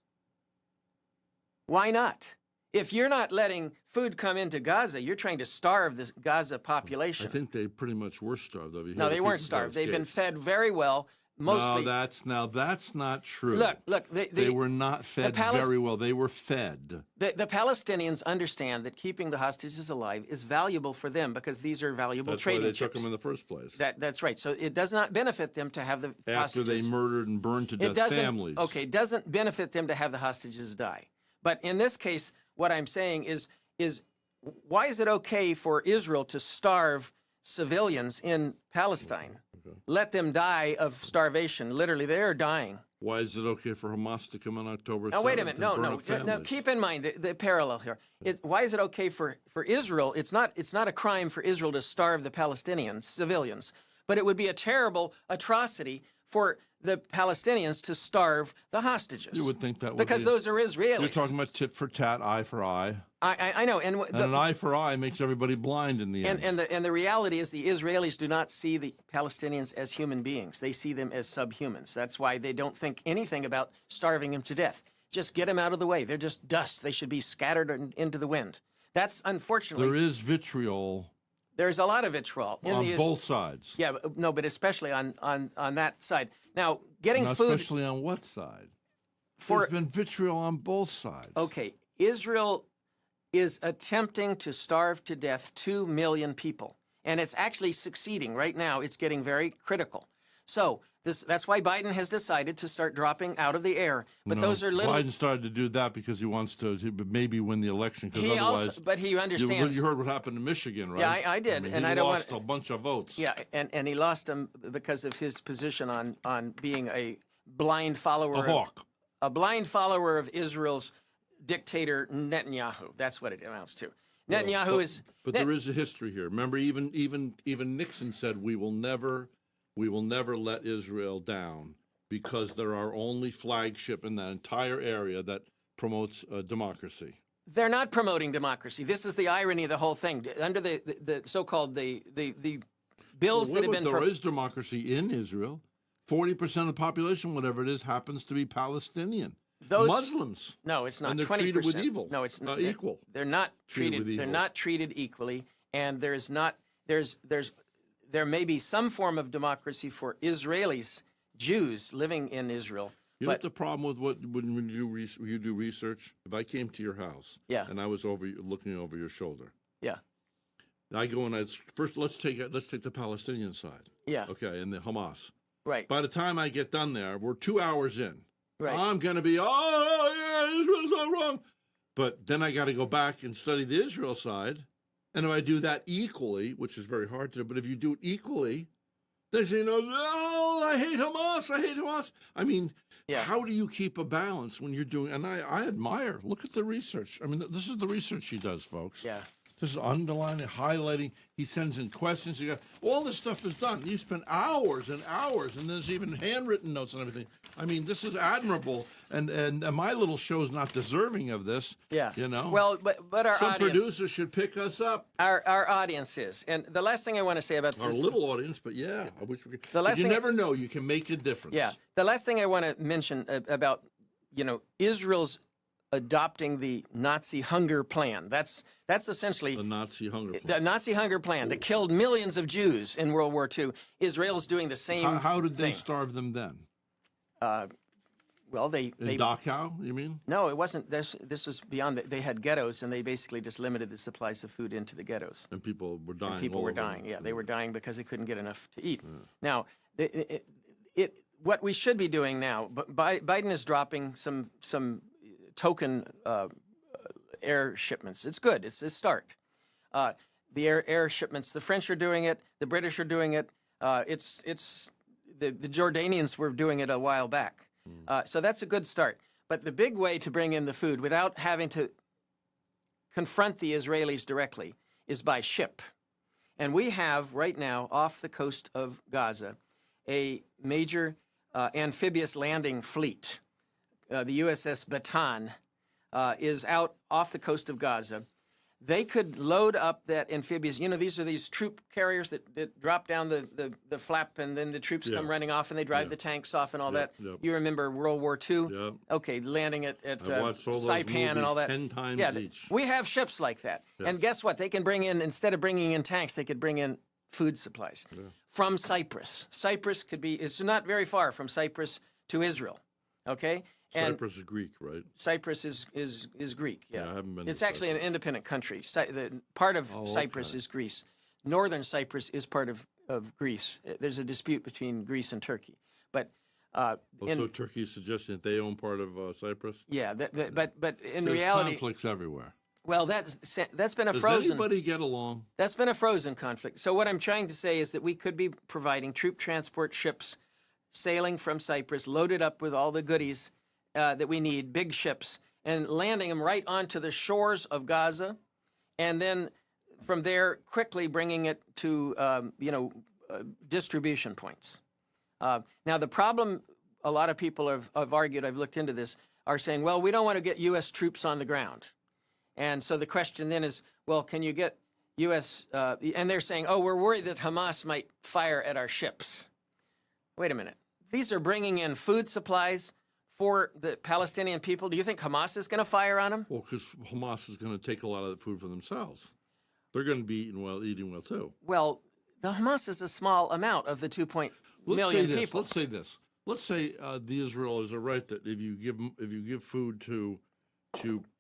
Why not? If you're not letting food come into Gaza, you're trying to starve the Gaza population. I think they pretty much were starved. No, they weren't starved. They've been fed very well. Mostly. No, that's not true. Look. They were not fed very well. They were fed. The Palestinians understand that keeping the hostages alive is valuable for them because these are valuable That's why trading they took chips. them in the first place. That's right. So it does not benefit them to have the After hostages. they murdered and burned to death families. Okay, it doesn't benefit them to have the hostages die. But in this case, what I'm saying is why is it okay for Israel to starve civilians in Palestine? Okay. Let them die of starvation. Literally, they are dying. Why is it okay for Hamas to come on October 7th? Now, wait a minute. and No, burn no. up families? Keep in mind the parallel here. Why is it okay for Israel? It's not a crime for Israel to starve the Palestinians, civilians, but it would be a terrible atrocity for the Palestinians to starve the hostages. You would think that would because be- those are Israelis. You're talking about tit for tat, eye for eye. I know, and And an eye for eye makes everybody blind in the end. and the reality is the Israelis do not see the Palestinians as human beings. They see them as subhumans. That's why they don't think anything about starving them to death. Just get them out of the way. They're just dust. They should be scattered into the wind. That's unfortunately. There is vitriol There's a lot of vitriol in on the both sides. Yeah, but especially on that side. Now, getting Now, food especially on what side? for There's been vitriol on both sides. okay, Israel is attempting to starve to death 2 million people, and it's actually succeeding right now. It's getting very critical. So that's why Biden has decided to start dropping out of the air. But No, those are little. Biden started to do that because he wants to maybe win the election. Because He otherwise, also, but he understands. You heard what happened in Michigan, right? Yeah, I did, mean, and he I don't lost want- a bunch of votes. Yeah, and he lost them because of his position on being a blind follower. A hawk. A blind follower of Israel's dictator Netanyahu. That's what it amounts to. Netanyahu is. But there is a history here. Remember, even Nixon said we will never let Israel down because they're our only flagship in that entire area that promotes democracy. They're not promoting democracy. This is the irony of the whole thing. Under the so-called the bills that have been. There is democracy in Israel. 40% of the population, whatever it is, happens to be Palestinian. Those- Muslims. No, it's not. And they're 20%. treated with evil. No, it's not Equal. They're not Treated treated. with They're evil. not treated equally, and there may be some form of democracy for Israelis, Jews living in Israel. You know what But the problem with when you do research? If I came to your house, Yeah. and I was looking over your shoulder, yeah, I go and first let's take the Palestinian side, yeah, okay, and the Hamas. right, By the time I get done there, we're 2 hours in. right. I'm going to be, yeah, Israel's all wrong. But then I got to go back and study the Israel side. And if I do that equally, which is very hard to do, but if you do it equally, then I hate Hamas. I mean, Yeah. how do you keep a balance when you're doing, and I admire, look at the research. I mean, this is the research she does, folks. Yeah. This is underlining, highlighting. He sends in questions. You got all this stuff is done. You spend hours and hours, and there's even handwritten notes and everything. I mean, this is admirable, and my little show's not deserving of this. Yeah. You know. Well, but our some audience, producers should pick us up. our audience is. And the last thing I want to say about Our this, little audience, but yeah, I wish we could. The last you thing- never know. You can make a difference. yeah, the last thing I want to mention about, Israel's adopting the Nazi hunger plan. That's essentially The Nazi hunger plan. the Nazi hunger plan that killed millions of Jews in World War II. Israel's doing the same. How did they thing. starve them then? Well, they In Dachau, you mean? no, it wasn't. This was beyond that. They had ggettos, and they basically just limited the supplies of food into the ghettos. And people were dying. People all were over. dying. Yeah, they were dying because they couldn't get enough to eat. Now, what we should be doing now, Biden is dropping some token air shipments. It's good. It's a start. The air shipments. The French are doing it. The British are doing it. The Jordanians were doing it a while back. So that's a good start. But the big way to bring in the food without having to confront the Israelis directly is by ship. And we have right now off the coast of Gaza a major amphibious landing fleet. The USS Bataan is out off the coast of Gaza. They could load up that amphibious, these are these troop carriers that drop down the flap, and then the troops come running off and they drive the tanks off and all that. Yep. You remember World War II? Yep. Okay, landing at I've watched all those Saipan and all movies that. 10 times yeah, each. We have ships like that. And guess what? They can bring in, instead of bringing in tanks, they could bring in food supplies from Cyprus. Cyprus could be, it's not very far from Cyprus to Israel. Okay? And Cyprus is Greek, right? Cyprus is Greek. Yeah, Yeah, I haven't been to it's actually an independent country. The part of Cyprus is Greece. Northern Cyprus is part of Greece. There's a dispute between Greece and Turkey, but So Turkey is suggesting that they own part of Cyprus. yeah, but in There's reality, conflicts everywhere. well, that's been a Does frozen. anybody get along? That's been a frozen conflict. So what I'm trying to say is that we could be providing troop transport ships sailing from Cyprus, loaded up with all the goodies that we need, big ships, and landing them right onto the shores of Gaza, and then from there quickly bringing it to distribution points. Now the problem, a lot of people have argued, I've looked into this, are saying, well, we don't want to get U.S. troops on the ground. And so the question then is, well, can you get U.S. And they're saying, oh, we're worried that Hamas might fire at our ships. Wait a minute. These are bringing in food supplies for the Palestinian people. Do you think Hamas is going to fire on them? Well, because Hamas is going to take a lot of the food for themselves. They're going to be eating well too. Well, the Hamas is a small amount of the 2 million people. Let's say this. Let's say the Israelis are right that if you give food to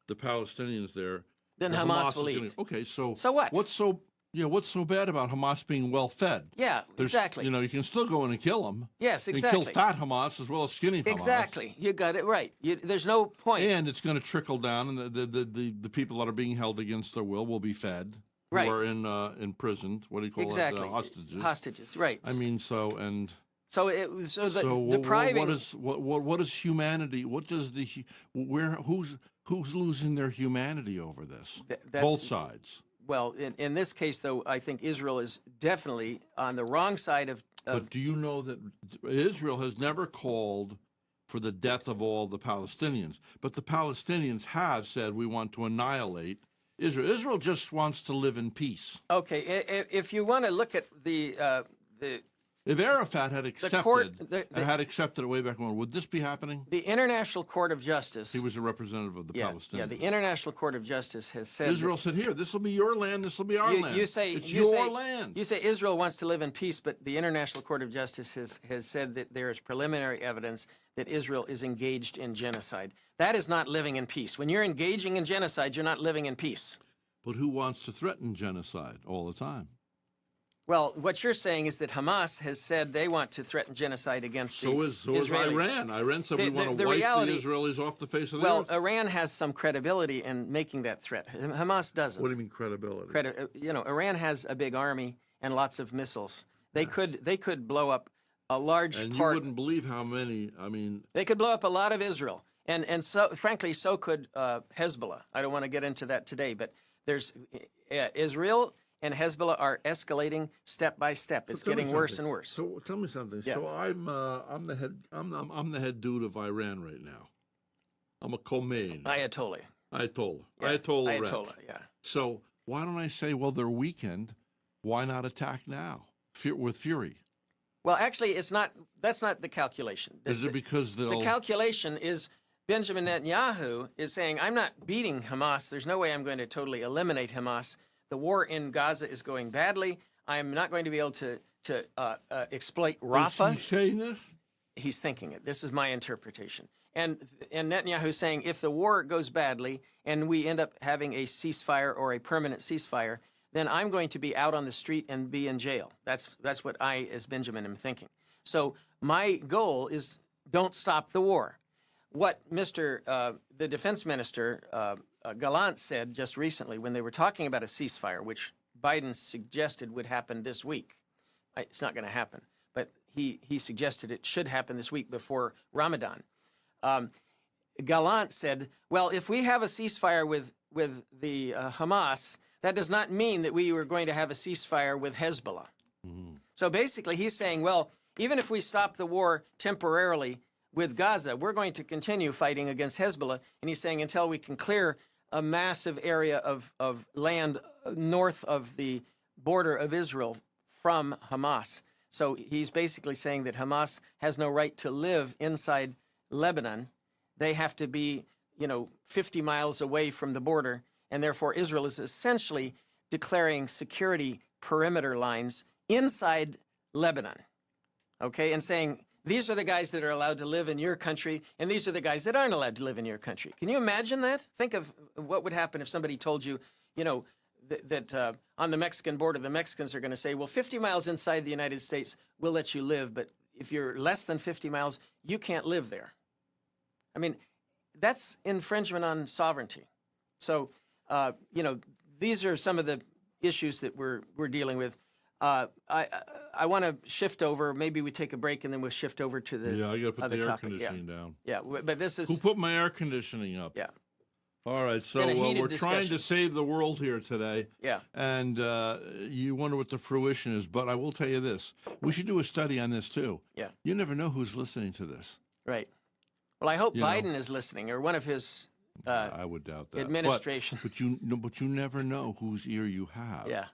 the Palestinians there, Then the Hamas will is gonna- eat. Okay, so what? What's so bad about Hamas being well fed? Yeah, exactly. You can still go in and kill them. Yes, You exactly. can kill fat Hamas as well as skinny Hamas. Exactly. You got it right. There's no point. And it's going to trickle down, and the people that are being held against their will be fed. Right. Who are in prison. What do you call Exactly. it? Hostages. Hostages, right. I mean, depriving. What is humanity? What does who's losing their humanity over this? That's- Both sides. Well, in this case, though, I think Israel is definitely on the wrong side of But do you know that Israel has never called for the death of all the Palestinians? But the Palestinians have said we want to annihilate Israel. Israel just wants to live in peace. Okay, if you want to look at the If Arafat had accepted court- it way back when, would this be happening? International Court of Justice. He was a representative of the Palestinians. Yeah, the International Court of Justice has said Israel said, "Here, this will be your land. This will be our land. You say it's you your say, land." You say Israel wants to live in peace, but the International Court of Justice has said that there is preliminary evidence that Israel is engaged in genocide. That is not living in peace. When you're engaging in genocide, you're not living in peace. But who wants to threaten genocide all the time? Well, what you're saying is that Hamas has said they want to threaten genocide against the Israelis. So is Iran. Iran said we want to wipe the Israelis off the face of the earth. Well, Iran has some credibility in making that threat. Hamas doesn't. What do you mean credibility? Iran has a big army and lots of missiles. They could blow up a large And part. you wouldn't believe how many. I mean, They could blow up a lot of Israel, and so frankly, so could Hezbollah. I don't want to get into that today, but There's Israel and Hezbollah are escalating step by step. It's Tell me getting worse something. and worse. So tell me something. Yeah. So I'm the head dude of Iran right now. I'm a Khomeini. Ayatollah. Ayatollah. Yeah. Ayatollah. Rhett. Ayatollah, yeah. So why don't I say, well, they're weakened. Why not attack now with fury? Well, actually, that's not the calculation. Is it because The calculation is Benjamin Netanyahu is saying, I'm not beating Hamas. There's no way I'm going to totally eliminate Hamas. The war in Gaza is going badly. I'm not going to be able to exploit Rafah. Is he saying this? He's thinking it. This is my interpretation. And Netanyahu's saying if the war goes badly and we end up having a ceasefire or a permanent ceasefire, then I'm going to be out on the street and be in jail. That's what I, as Benjamin, am thinking. So my goal is don't stop the war. What the defense minister, Gallant, said just recently when they were talking about a ceasefire, which Biden suggested would happen this week. It's not going to happen, but he suggested it should happen this week before Ramadan. Gallant said, well, if we have a ceasefire with the Hamas, that does not mean that we were going to have a ceasefire with Hezbollah. Mm-hmm. So basically he's saying, well, even if we stop the war temporarily with Gaza, we're going to continue fighting against Hezbollah. And he's saying until we can clear a massive area of land north of the border of Israel from Hamas. So he's basically saying that Hamas has no right to live inside Lebanon. They have to be, 50 miles away from the border, and therefore Israel is essentially declaring security perimeter lines inside Lebanon, okay, and saying these are the guys that are allowed to live in your country, and these are the guys that aren't allowed to live in your country. Can you imagine that? Think of what would happen if somebody told you, that on the Mexican border, the Mexicans are going to say, well, 50 miles inside the United States, we'll let you live, but if you're less than 50 miles, you can't live there. I mean, that's infringement on sovereignty. So, these are some of the issues that we're dealing with. I want to shift over. Maybe we take a break and then we'll shift over to the Yeah, I got to put other the air topic. conditioning down. Yeah, but this is Who put my air conditioning up? yeah. All right, so Been a heated we're trying discussion. to save the world here today. Yeah. And you wonder what the fruition is, but I will tell you this. We should do a study on this, too. Yeah. You never know who's listening to this. Right. Well, I hope You know. Biden is listening, or one of his. I would doubt that. Administration. But you never know whose ear you have. Yeah.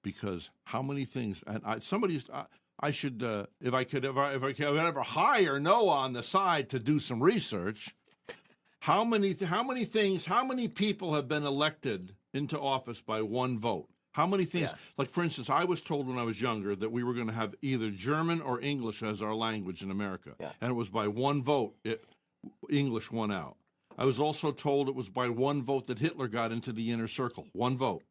Because how many things, and I should, if I could ever hire Noah on the side to do some research, how many people have been elected into office by one vote? How many things? Yeah. Like, for instance, I was told when I was younger that we were going to have either German or English as our language in America. Yeah. And it was by one vote, English won out. I was also told it was by one vote that Hitler got into the inner circle. One vote.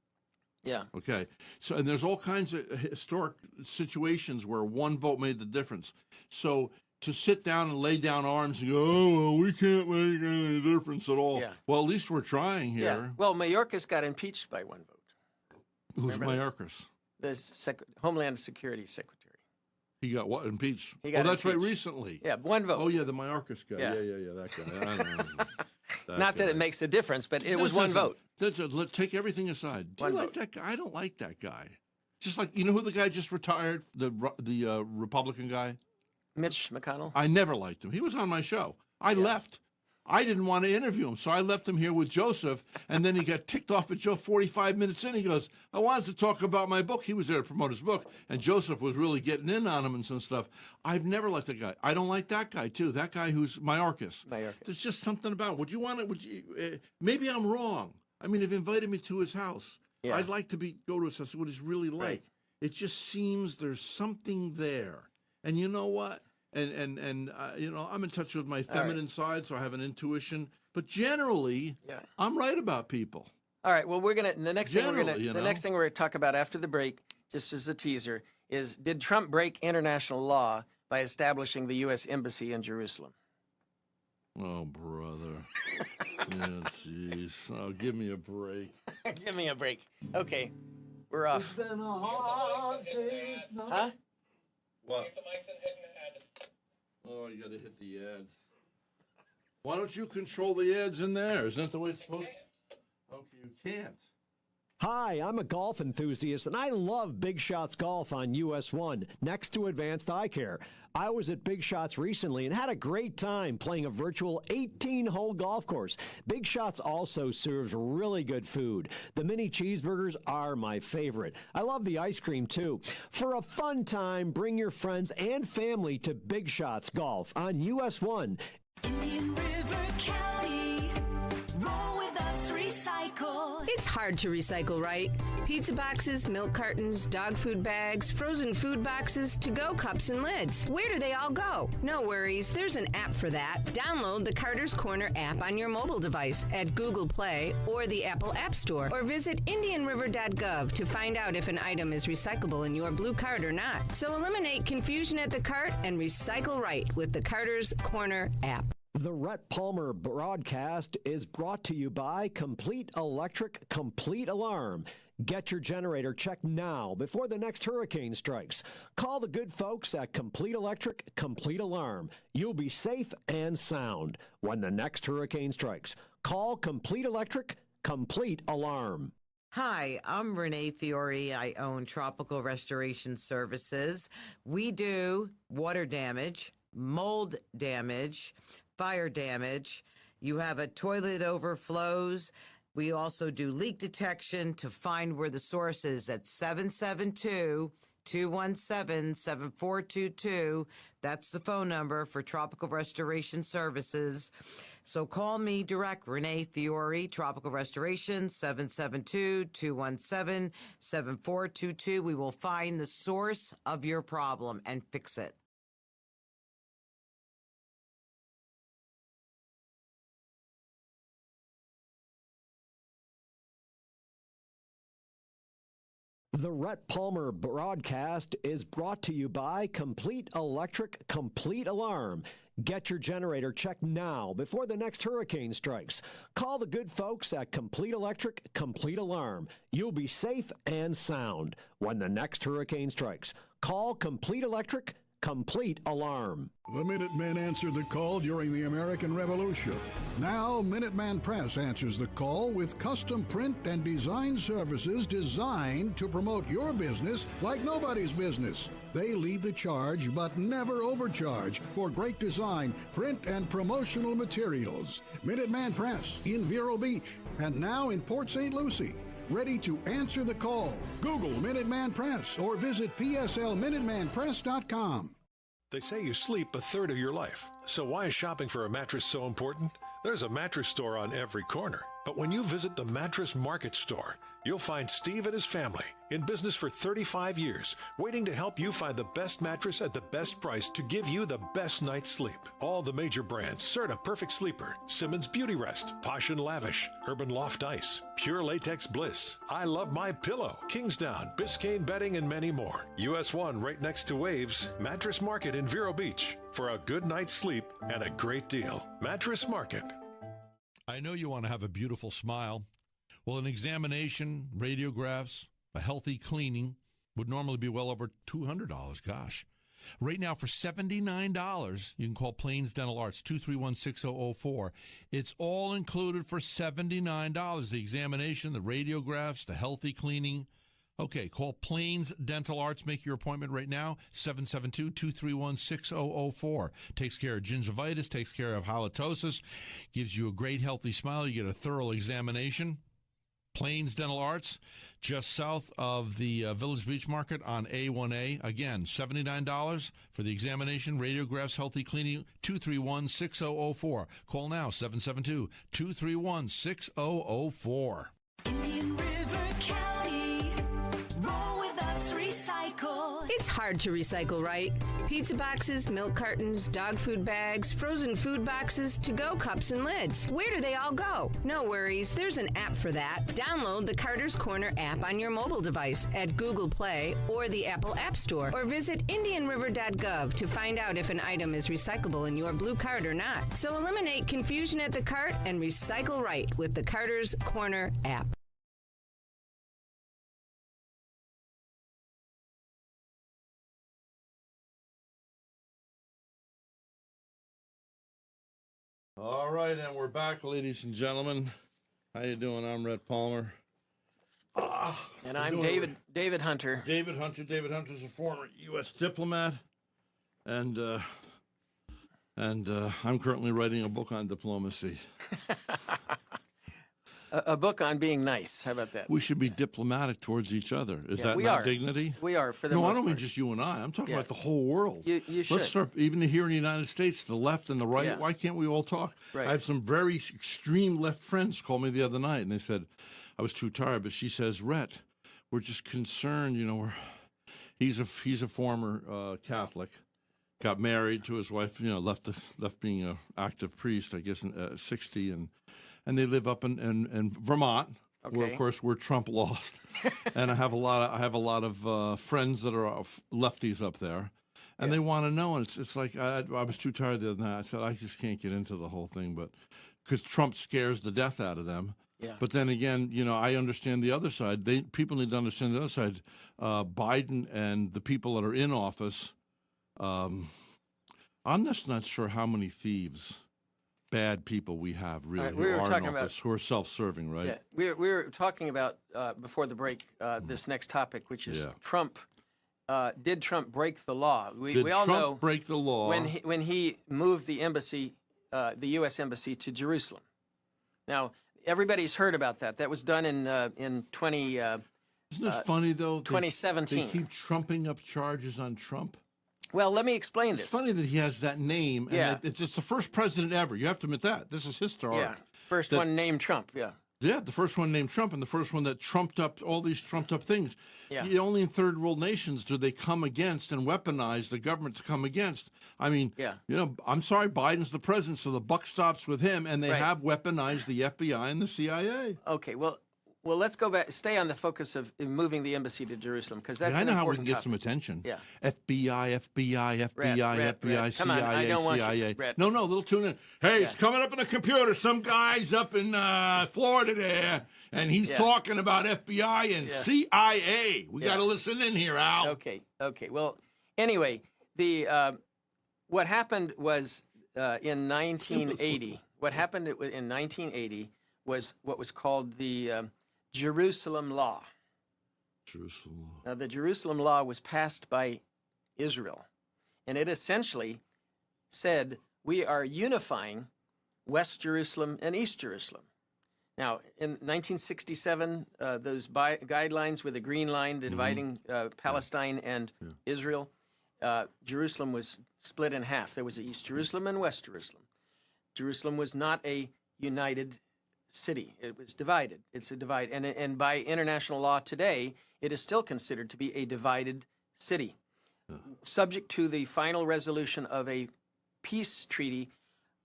Yeah. Okay. So, and there's all kinds of historic situations where one vote made the difference. So to sit down and lay down arms and go, oh, well, we can't make any difference at all. Yeah. Well, at least we're trying Yeah. here. Well, Mayorkas got impeached by one vote. Who's remember Mayorkas? The Homeland Security Secretary. He got what? Impeached? He got that's right, impeached. recently. Yeah, one vote. Oh, yeah, the Mayorkas guy. Yeah. Yeah, that guy. I don't know. Not that it makes a difference, but it was one vote. Let's take everything aside. Do One you like vote. that guy? I don't like that guy. Just like, you know who the guy just retired? The Republican guy? Mitch McConnell. I never liked him. He was on my show. I left. I didn't want to interview him, so I left him here with Joseph, and then he got ticked off at Joe 45 minutes in. He goes, I wanted to talk about my book. He was there to promote his book, and Joseph was really getting in on him and some stuff. I've never liked that guy. I don't like that guy, too, that guy who's Mayorkas. There's just something about it. Maybe I'm wrong. I mean, they've invited me to his house. Yeah. I'd like to go to his house, what he's really like. Right. It just seems there's something there. And you know what? And I'm in touch with my feminine side, so I have an intuition. But generally, I'm right about people. All right. Well, the next thing we're Generally, gonna talk about after the break, just as a teaser, is did Trump break international law by establishing the U.S. Embassy in Jerusalem? Oh, brother. Yeah, jeez. Oh, give me a break. Give me a break. Okay, we're off. Been a hard day's night. Huh? What? Keep the mics and hidden ad. Oh, you got to hit the ads. Why don't you control the ads in there? Isn't that the way it's supposed to? Okay, you can't. Hi, I'm a golf enthusiast, and I love Big Shots Golf on US 1, next to Advanced Eye Care. I was at Big Shots recently and had a great time playing a virtual 18-hole golf course. Big Shots also serves really good food. The mini cheeseburgers are my favorite. I love the ice cream, too. For a fun time, bring your friends and family to Big Shots Golf on US 1. Indian River County, roll with us, recycle. It's hard to recycle, right? Pizza boxes, milk cartons, dog food bags, frozen food boxes, to-go cups and lids. Where do they all go? No worries, there's an app for that. Download the Carter's Corner app on your mobile device at Google Play or the Apple App Store, or visit indianriver.gov to find out if an item is recyclable in your blue cart or not. So eliminate confusion at the cart and recycle right with the Carter's Corner app. The Rhett Palmer broadcast is brought to you by Complete Electric Complete Alarm. Get your generator checked now before the next hurricane strikes. Call the good folks at Complete Electric Complete Alarm. You'll be safe and sound when the next hurricane strikes. Call Complete Electric Complete Alarm. Hi, I'm Renee Fiore. I own Tropical Restoration Services. We do water damage, mold damage, fire damage. You have a toilet overflows. We also do leak detection to find where the source is at 772-217-7422. That's the phone number for Tropical Restoration Services. So call me direct, Renee Fiore, Tropical Restoration, 772-217-7422. We will find the source of your problem and fix it. The Rhett Palmer broadcast is brought to you by Complete Electric Complete Alarm. Get your generator checked now before the next hurricane strikes. Call the good folks at Complete Electric Complete Alarm. You'll be safe and sound when the next hurricane strikes. Call Complete Electric Complete Alarm. The Minutemen answered the call during the American Revolution. Now, Minuteman Press answers the call with custom print and design services designed to promote your business like nobody's business. They lead the charge, but never overcharge for great design, print, and promotional materials. Minuteman Press in Vero Beach and now in Port St. Lucie. Ready to answer the call. Google Minuteman Press or visit pslminutemanpress.com. They say you sleep a third of your life. So why is shopping for a mattress so important? There's a mattress store on every corner. But when you visit the Mattress Market store, you'll find Steve and his family, in business for 35 years, waiting to help you find the best mattress at the best price to give you the best night's sleep. All the major brands: Serta Perfect Sleeper, Simmons Beauty Rest, Posh and Lavish, Urban Loft Ice, Pure Latex Bliss, I Love My Pillow, Kingsdown, Biscayne Bedding, and many more. US 1 right next to Waves, Mattress Market in Vero Beach. For a good night's sleep and a great deal. Mattress Market. I know you want to have a beautiful smile. Well, an examination, radiographs, a healthy cleaning would normally be well over $200. Gosh. Right now, for $79, you can call Plains Dental Arts, 231-6004. It's all included for $79. The examination, the radiographs, the healthy cleaning. Okay, call Plains Dental Arts. Make your appointment right now, 772-231-6004. Takes care of gingivitis, takes care of halitosis, gives you a great healthy smile. You get a thorough examination. Plains Dental Arts, just south of the Village Beach Market on A1A. Again, $79 for the examination, radiographs, healthy cleaning, 231-6004. Call now, 772-231-6004. Indian River County, roll with us, recycle. It's hard to recycle, right? Pizza boxes, milk cartons, dog food bags, frozen food boxes, to-go cups and lids. Where do they all go? No worries, there's an app for that. Download the Carter's Corner app on your mobile device at Google Play or the Apple App Store, or visit indianriver.gov to find out if an item is recyclable in your blue cart or not. So eliminate confusion at the cart and recycle right with the Carter's Corner app. All right, and we're back, ladies and gentlemen. How you doing? I'm Rhett Palmer. And I'm doing David Hunter. David Hunter. David Hunter is a former U.S. diplomat, and I'm currently writing a book on diplomacy. A book on being nice. How about that? We should be diplomatic towards each other. Is Yeah, that we not are. dignity? We are, for the No, most I don't mean part. just you and I. I'm talking Yeah. about the whole world. You should. Let's start, even here in the United States, the left and the right. Yeah. Why can't we all talk? Right. I have some very extreme left friends call me the other night, and they said, I was too tired, but she says, Rhett, we're just concerned, he's a former Catholic, got married to his wife, left being an active priest, I guess, in 60, and they live up in Vermont, where Okay. of course where Trump lost, and I have a lot of friends that are lefties up there, and they want to know, and it's like I was too tired the other night. I said I just can't get into the whole thing, but because Trump scares the death out of them. Yeah. But then again, I understand the other side. People need to understand the other side. Biden and the people that are in office. I'm just not sure how many thieves, bad people we have really Right, who we were are talking in office, who are self-serving, right? Yeah, we were talking about before the break this next topic, which is Yeah. Trump. Did Trump break the law? Did we all Trump know break the law? when he moved the embassy, the U.S. embassy to Jerusalem. Now everybody's heard about that. That was done in 20. Isn't it funny though? 2017. They keep trumping up charges on Trump. Well, let me explain It's this. funny that he has that name, and Yeah. it's the first president ever. You have to admit that. This is historic. Yeah, first That- one named Trump. Yeah. Yeah, the first one named Trump, and the first one that trumped up all these trumped up things. Yeah. Only in third world nations do they come against and weaponize the government to come against. I mean, Yeah. I'm sorry, Biden's the president, so the buck stops with him, and they Right. have weaponized the FBI and the CIA. Okay. Well, let's go back. Stay on the focus of moving the embassy to Jerusalem because that's I an know how we important can get topic. some attention. Yeah. FBI, FBI, Rhett, FBI, come on, CIA, I don't want you, CIA. Rhett. No, they'll tune in. Hey, it's Yeah. coming up on the computer. Some guy's up in Florida there, and he's Yeah. talking about FBI and Yeah. CIA. We Yeah. got to listen in here, Al. Okay. Well, anyway, the what happened was in 1980. What happened in 1980 was what was called the Jerusalem Law. Jerusalem. Now, the Jerusalem Law was passed by Israel, and it essentially said we are unifying West Jerusalem and East Jerusalem. Now, in 1967, those guidelines with a green line dividing Palestine and Israel, Jerusalem was split in half. There was East Jerusalem and West Jerusalem. Jerusalem was not a united city. It was divided. It's a divide. And by international law today, it is still considered to be a divided city, subject to the final resolution of a peace treaty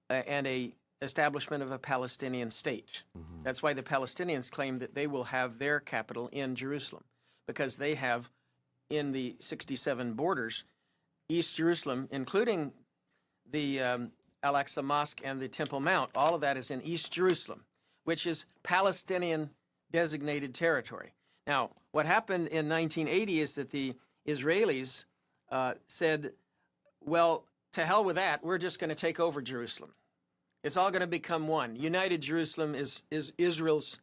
and a establishment of a Palestinian state. That's why the Palestinians claim that they will have their capital in Jerusalem, because they have, in the 67 borders, East Jerusalem, including the Al-Aqsa Mosque and the Temple Mount, all of that is in East Jerusalem, which is Palestinian designated territory. Now, what happened in 1980 is that the Israelis said, well, to hell with that, we're just going to take over Jerusalem. It's all going to become one. United Jerusalem is Israel's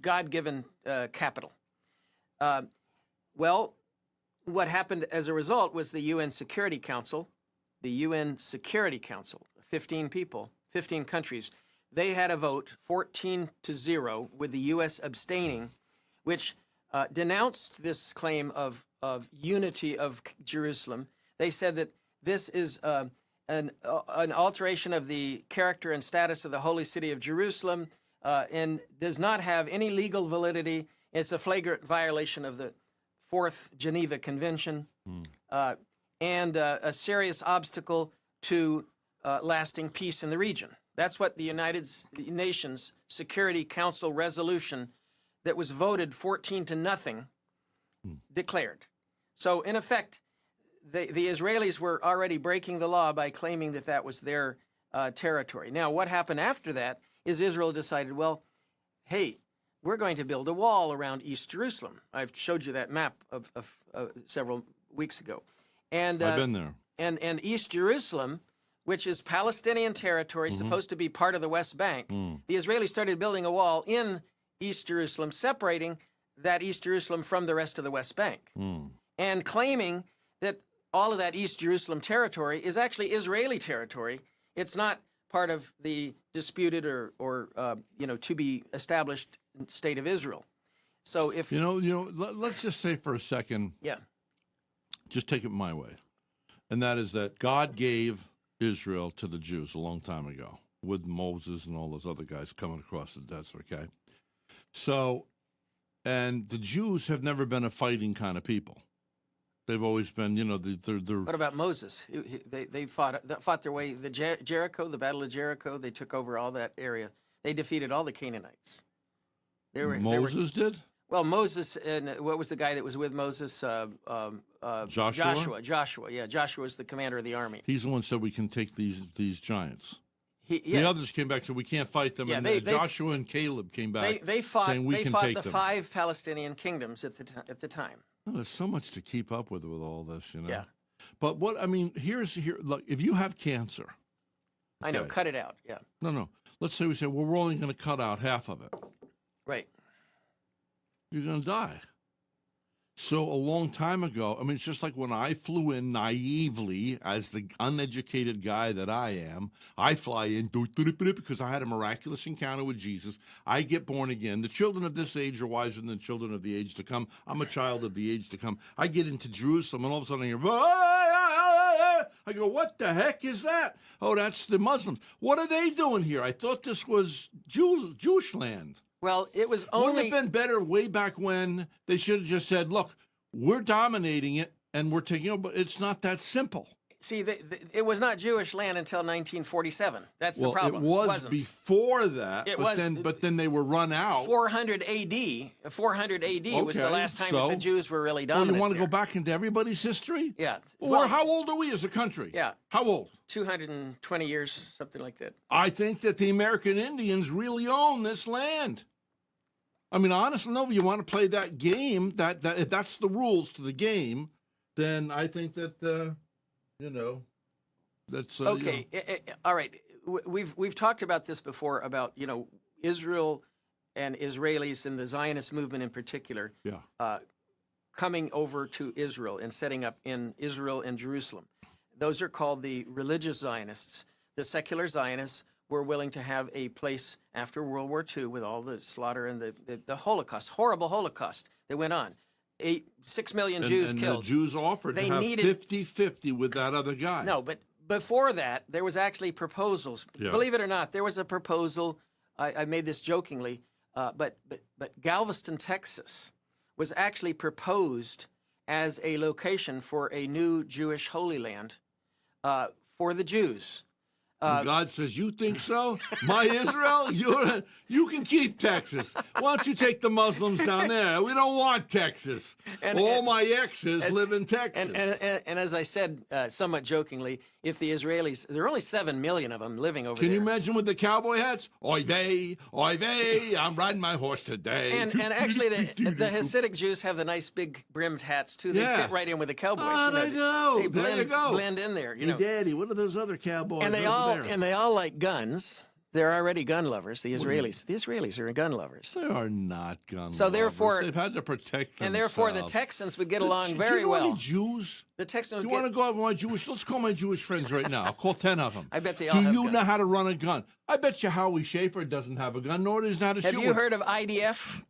God-given capital. Well, what happened as a result was the UN Security Council, 15 people, 15 countries, they had a vote 14-0 with the U.S. abstaining, which denounced this claim of unity of Jerusalem. They said that this is an alteration of the character and status of the holy city of Jerusalem and does not have any legal validity. It's a flagrant violation of the Fourth Geneva Convention and a serious obstacle to lasting peace in the region. That's what the United Nations Security Council resolution that was voted 14-0 declared. So, in effect, the Israelis were already breaking the law by claiming that that was their territory. Now, what happened after that is Israel decided, well, hey, we're going to build a wall around East Jerusalem. I've showed you that map of several weeks ago. And I've been there. And East Jerusalem, which is Palestinian territory, supposed to be part of the West Bank, the Israelis started building a wall in East Jerusalem, separating that East Jerusalem from the rest of the West Bank, and claiming that all of that East Jerusalem territory is actually Israeli territory. It's not part of the disputed or to be established state of Israel. So if let's just say for a second, yeah, just take it my way, and that is that God gave Israel to the Jews a long time ago with Moses and all those other guys coming across the desert. Okay, so and the Jews have never been a fighting kind of people. They've always been, they're. What about Moses? They fought their way. Jericho, the Battle of Jericho. They took over all that area. They defeated all the Canaanites. Moses did? Well, Moses and what was the guy that was with Moses? Joshua. Joshua. Yeah, Joshua was the commander of the army. He's the one who said we can take these giants. The others came back and said we can't fight them. Yeah, and Joshua and Caleb came back. They fought. Saying we they can fought take the them. 5 Palestinian kingdoms at the time. Well, there's so much to keep up with all this, Yeah. But here. Look, if you have cancer, I know. okay. Cut it out. Yeah. No. Let's say we say, well, we're only going to cut out half of it. Right. You're going to die. So a long time ago, it's just like when I flew in naively as the uneducated guy that I am, I fly in because I had a miraculous encounter with Jesus. I get born again. The children of this age are wiser than the children of the age to come. I'm a child of the age to come. I get into Jerusalem, and all of a sudden I hear, I go, what the heck is that? Oh, that's the Muslims. What are they doing here? I thought this was Jewish land. Well, it was Wouldn't only. it have been better way back when they should have just said, look, we're dominating it and we're taking over. But it's not that simple. See, it was not Jewish land until 1947. That's the problem. It was wasn't. before that, but then they were run out. 400 A.D. 400 A.D. was the last time that the Jews were really dominant. You want to there. go back into everybody's history? Yeah. Well, how old are we as a country? Yeah. How old? 220 years, something like that. I think that the American Indians really own this land. Honestly, no, if you want to play that game, that if that's the rules to the game, then I think that, that's... Okay, all right. We've talked about this before, about, Israel and Israelis and the Zionist movement in particular coming over to Israel and setting up in Israel and Jerusalem. Those are called the religious Zionists. The secular Zionists were willing to have a place after World War II with all the slaughter and the Holocaust, horrible Holocaust that went on. 6 million Jews killed. And the Jews offered to have 50-50 with that other guy. No, but before that, there was actually proposals. Yeah. Believe it or not, there was a proposal. I made this jokingly, but Galveston, Texas, was actually proposed as a location for a new Jewish Holy Land for the Jews. And God says, you think so? My Israel, you can keep Texas. Why don't you take the Muslims down there? We don't want Texas. All my exes live in Texas. And as I said, somewhat jokingly, if the Israelis, there are only 7 million of them living over there. Can you imagine with the cowboy hats? Oy vey, I'm riding my horse today. And actually, the Hasidic Jews have the nice big brimmed hats, too. They fit right in with the cowboys. I know. They There you go. blend in there. Hey, Daddy, what are those other cowboys And they over all like guns. They're already gun lovers, the Israelis. The Israelis are gun lovers. They are not gun So lovers. therefore, they've had to protect themselves. And therefore, the Texans would get along very well. Do you know any Jews? The Texans Do would you want to go out with my Jewish? Let's call my Jewish friends right now. I'll call 10 of them. I bet they all have Do you guns. know how to run a gun? I bet you Howie Schaefer doesn't have a gun, nor does he know how to shoot Have you heard of IDF?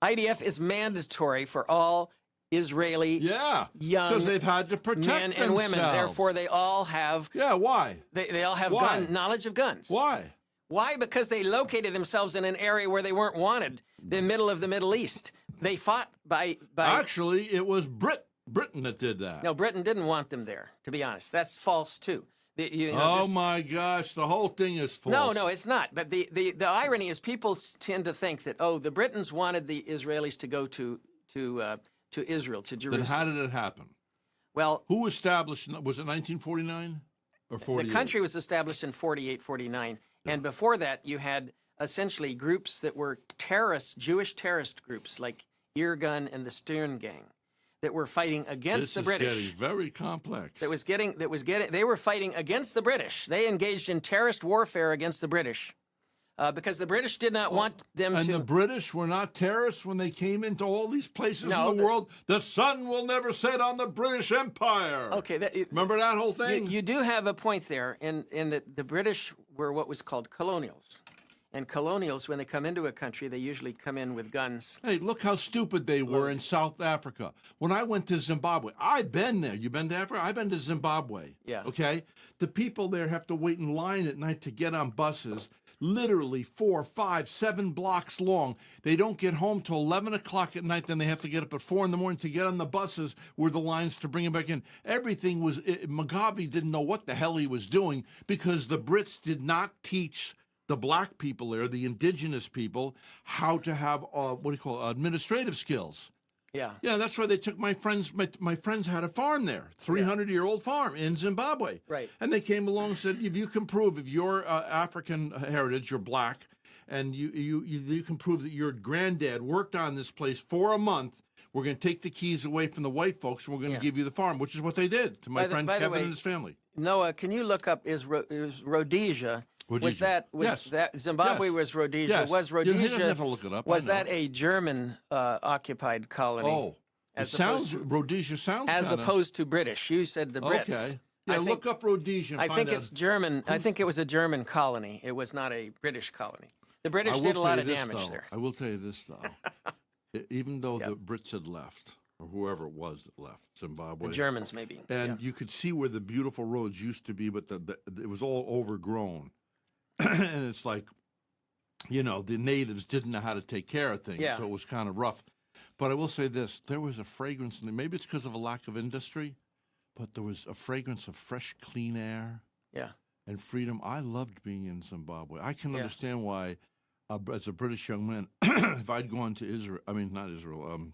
IDF is mandatory for all Israeli young because they've had to protect men and women. themselves. Therefore, they all have why? They all have Why? knowledge of guns. Why? Why? Because they located themselves in an area where they weren't wanted, the middle of the Middle East. They fought by Actually, it was Britain that did that. No, Britain didn't want them there, to be honest. That's false, too. My gosh, the whole thing is false. No, it's not. But the irony is people tend to think that, the Britons wanted the Israelis to go to Israel, to Jerusalem. Then how did it happen? Well, who established, was it 1949 or 48? The country was established in 48, 49. And before that, you had essentially groups that were terrorists, Jewish terrorist groups like Irgun and the Stern Gang that were fighting against the British. This is getting very complex. They were fighting against the British. They engaged in terrorist warfare against the British because the British did not want them and to. the British were not terrorists when they came into all these places in the world. The sun will never set on the British Empire. Okay, remember that whole thing? You do have a point there, in that the British were what was called colonials. And colonials, when they come into a country, they usually come in with guns. Hey, look how stupid they were in South Africa. When I went to Zimbabwe, I've been there. You been to Africa? I've been to Zimbabwe. Yeah. Okay? The people there have to wait in line at night to get on buses, literally 4, 5, 7 blocks long. They don't get home till 11 o'clock at night. Then they have to get up at 4 in the morning to get on the buses where the lines to bring them back in. Everything was, Mugabe didn't know what the hell he was doing because the Brits did not teach the black people there, the indigenous people, how to have administrative skills. Yeah. Yeah, that's why they took my friends. My friends had a farm there, 300-year-old farm in Zimbabwe. Right. And they came along and said, if you can prove if you're African heritage, you're black, and you can prove that your granddad worked on this place for a month, we're going to take the keys away from the white folks, and we're going to give you the farm, which is what they did to my friend Kevin and his family. Noah, can you look up, is Rhodesia? Was that Zimbabwe? Yes. Was Rhodesia? Yes. Was Rhodesia? You don't have to look it up. Was that a German occupied colony? Oh, Rhodesia sounds as kinda... opposed to British. You said the Brits. Okay. Yeah, look up Rhodesia. I think it's German. I think it was a German colony. It was not a British colony. The British did a lot of damage there. I will tell you this though, even though the Brits had left, or whoever it was that left Zimbabwe, the Germans maybe, and you could see where the beautiful roads used to be, but it was all overgrown. And it's like, the natives didn't know how to take care of things, so it was kind of rough. But I will say this, there was a fragrance, and maybe it's because of a lack of industry, but there was a fragrance of fresh, clean air and freedom. I loved being in Zimbabwe. I can understand why, as a British young man, if I'd gone to Israel, not Israel,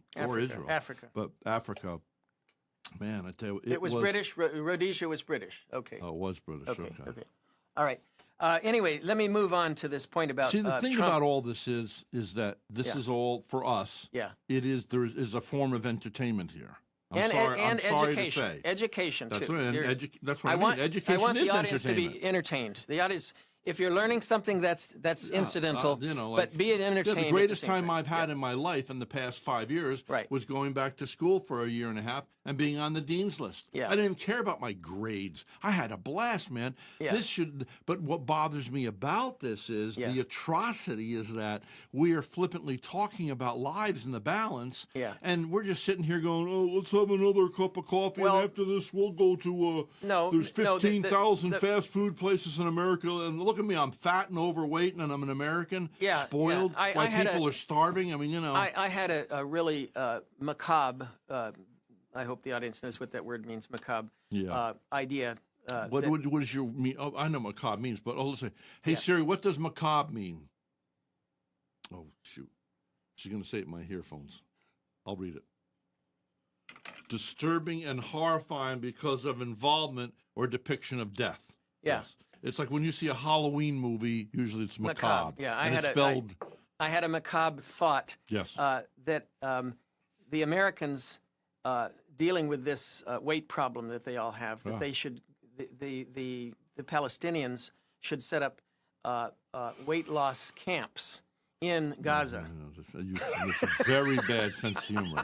Africa. But Africa, man, I tell you, it was British. Rhodesia was British. Okay. Oh, it was British. Okay. All right. Anyway, let me move on to this point about. See, the thing Trump. about all this is that this is all for us. Yeah. It is. There is a form of entertainment here. I'm sorry to say. Education That's too. Right. That's what I mean. Education I want is the audience to entertainment. be entertained. The audience, if you're learning something that's incidental, but be it entertained. The greatest time I've had in my life in the past 5 years Right. was going back to school for a year and a half and being on the dean's list. Yeah. I didn't even care about my grades. I had a blast, man. Yeah. But what bothers me about this is the atrocity is that we are flippantly talking about lives in the balance, and we're just sitting here going, "Oh, let's have another cup of coffee, and after this, we'll go to there's 15,000 fast food places in America, and look at me, I'm fat and overweight, and I'm an American, spoiled. I had people are starving. I mean, I had a really macabre. I hope the audience knows what that word means, macabre. Idea. What does your mean? Oh, I know macabre means, but let's say, hey Siri, what does macabre mean? Oh shoot, she's going to say it in my earphones. I'll read it. Disturbing and horrifying because of involvement or depiction of death. Yeah. Yes. It's like when you see a Halloween movie, usually it's macabre. Yeah, I had a macabre thought. Yes. That the Americans dealing with this weight problem that they all have, that they should, the Palestinians should set up weight loss camps in Gaza. You have a very bad sense of humor.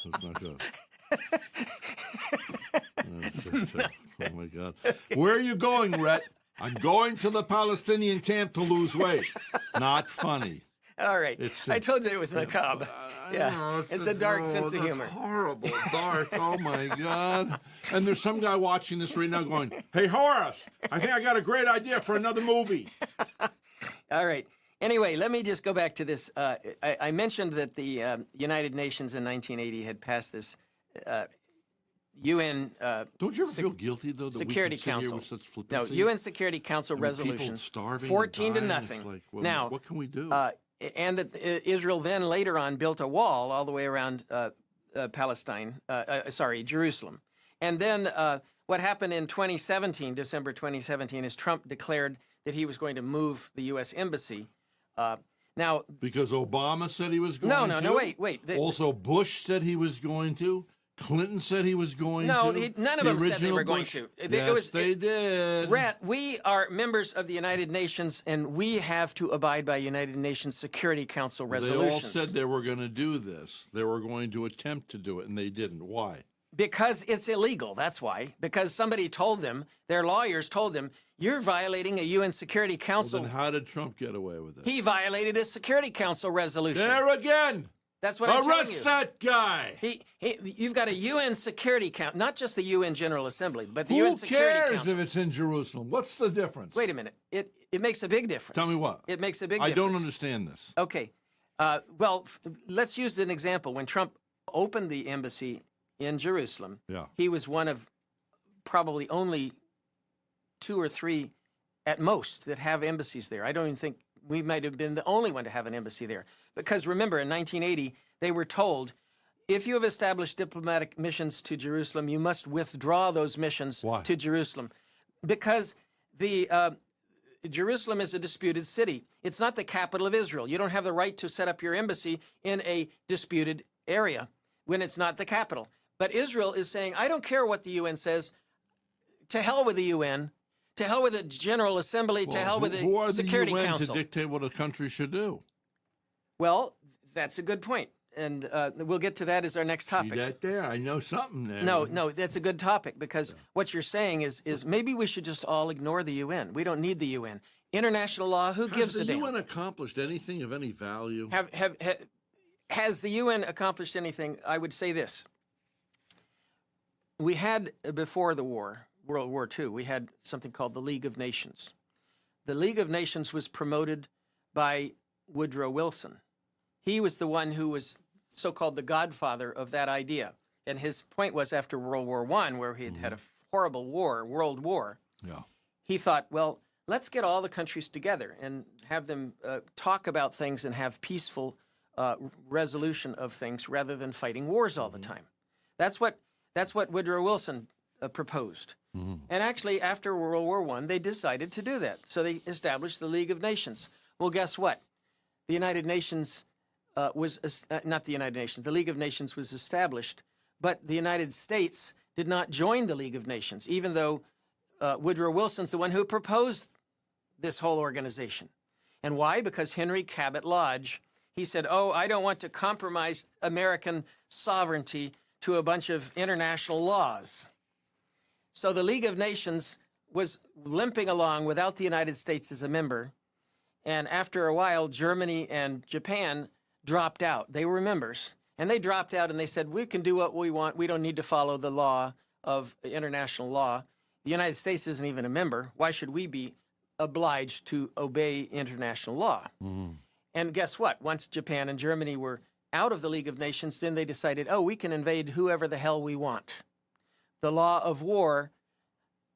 That's not good. Oh my God. Where are you going, Rhett? I'm going to the Palestinian camp to lose weight. Not funny. All right. I told you it was macabre. It's a dark sense of humor. Horrible, dark. Oh my God. And there's some guy watching this right now going, "Hey Horace, I think I got a great idea for another movie." All right. Anyway, let me just go back to this. I mentioned that the United Nations in 1980 had passed this UN. Don't you ever feel guilty though? That Security we can sit Council. Here with such flippancy? No, UN Security Council resolution. 14 to nothing. Like, well, now, what can we do? And that Israel then later on built a wall all the way around Jerusalem. And then what happened in 2017, December 2017, is Trump declared that he was going to move the U.S. Embassy. Now, because Obama said he was going to? No, wait. Also, Bush said he was going to. Clinton said he was going No, to. none of The them said they original were going Bush- to. Yes, they did. Rhett, we are members of the United Nations, and we have to abide by United Nations Security Council resolutions. They all said they were going to do this. They were going to attempt to do it, and they didn't. Why? Because it's illegal, that's why. Because somebody told them, their lawyers told them, you're violating a UN Security Council. Well, then how did Trump get away with it? He violated a Security Council resolution. There again! That's what I'm telling you. Arrest that guy! You've got a UN Security Council, not just the UN General Assembly, but the Who UN Security cares Council. if it's in Jerusalem? What's the difference? Wait a minute. It makes a big difference. Tell me what. It makes a big I difference. don't understand this. Okay. Let's use an example. When Trump opened the embassy in Jerusalem, he was one of probably only 2 or 3 at most that have embassies there. I don't even think we might have been the only one to have an embassy there. Because remember, in 1980, they were told, if you have established diplomatic missions to Jerusalem, you must withdraw those missions to Jerusalem. Because Jerusalem is a disputed city. It's not the capital of Israel. You don't have the right to set up your embassy in a disputed area when it's not the capital. But Israel is saying, I don't care what the UN says. To hell with the UN. To hell with the General Assembly. To hell with Who are the Security the UN Council. to dictate what a country should do? Well, that's a good point. And we'll get to that as our next topic. See that there? I know something there. No, that's a good topic because what you're saying is maybe we should just all ignore the UN. We don't need the UN. International law, who gives a damn? Has the UN accomplished anything of any value? Has the UN accomplished anything? I would say this. We had, before the war, World War II, we had something called the League of Nations. The League of Nations was promoted by Woodrow Wilson. He was the one who was so-called the godfather of that idea. And his point was after World War I, where he had had a horrible war, World War, he thought, well, let's get all the countries together and have them talk about things and have peaceful resolution of things rather than fighting wars all the time. That's what Woodrow Wilson proposed. And actually, after World War I, they decided to do that. So they established the League of Nations. Well, guess what? The United Nations not the United Nations. The League of Nations was established, but the United States did not join the League of Nations, even though Woodrow Wilson's the one who proposed this whole organization. And why? Because Henry Cabot Lodge, he said, oh, I don't want to compromise American sovereignty to a bunch of international laws. So the League of Nations was limping along without the United States as a member. And after a while, Germany and Japan dropped out. They were members. And they dropped out and they said, we can do what we want. We don't need to follow the law of international law. The United States isn't even a member. Why should we be obliged to obey international law? And guess what? Once Japan and Germany were out of the League of Nations, then they decided, oh, we can invade whoever the hell we want. The law of war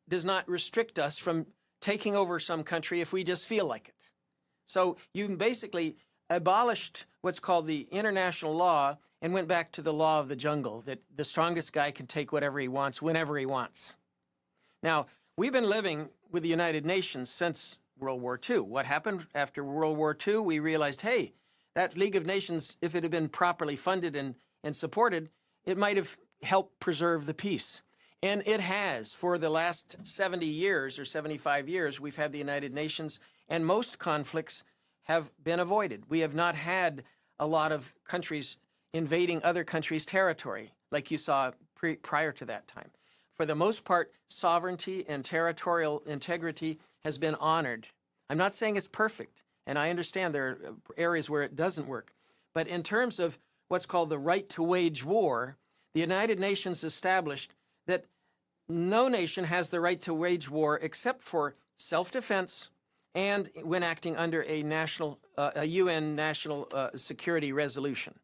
does not restrict us from taking over some country if we just feel like it. So you basically abolished what's called the international law and went back to the law of the jungle, that the strongest guy can take whatever he wants, whenever he wants. Now, we've been living with the United Nations since World War II. What happened after World War II? We realized, hey, that League of Nations, if it had been properly funded and supported, it might have helped preserve the peace. And it has. For the last 70 years or 75 years, we've had the United Nations, and most conflicts have been avoided. We have not had a lot of countries invading other countries' territory, like you saw prior to that time. For the most part, sovereignty and territorial integrity has been honored. I'm not saying it's perfect, and I understand there are areas where it doesn't work. But in terms of what's called the right to wage war, the United Nations established that no nation has the right to wage war except for self-defense and when acting under a UN national security resolution.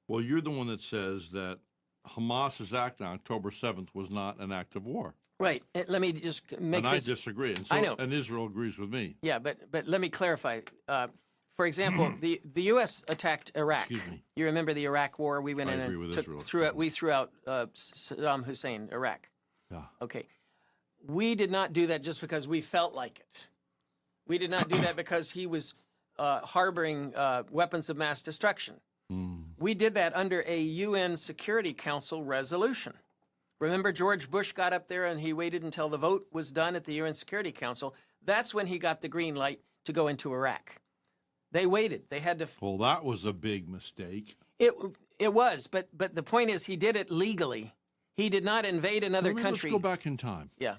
Well, you're the one that says that Hamas's act on October 7th was not an act of war. Right. Let me just make this. this... And I disagree. And I know. And Israel agrees with me. Yeah, but let me clarify. For example, the U.S. attacked Iraq. Excuse me. You remember the Iraq War? We went I in agree and with Israel. threw out Saddam Hussein, Iraq. Yeah. Okay. We did not do that just because we felt like it. We did not do that because he was harboring weapons of mass destruction. We did that under a UN Security Council resolution. Remember, George Bush got up there and he waited until the vote was done at the UN Security Council. That's when he got the green light to go into Iraq. They waited. They had to. Well, that was a big mistake. It was, but the point is, he did it legally. He did not invade another country. Let's go back in time. Yeah.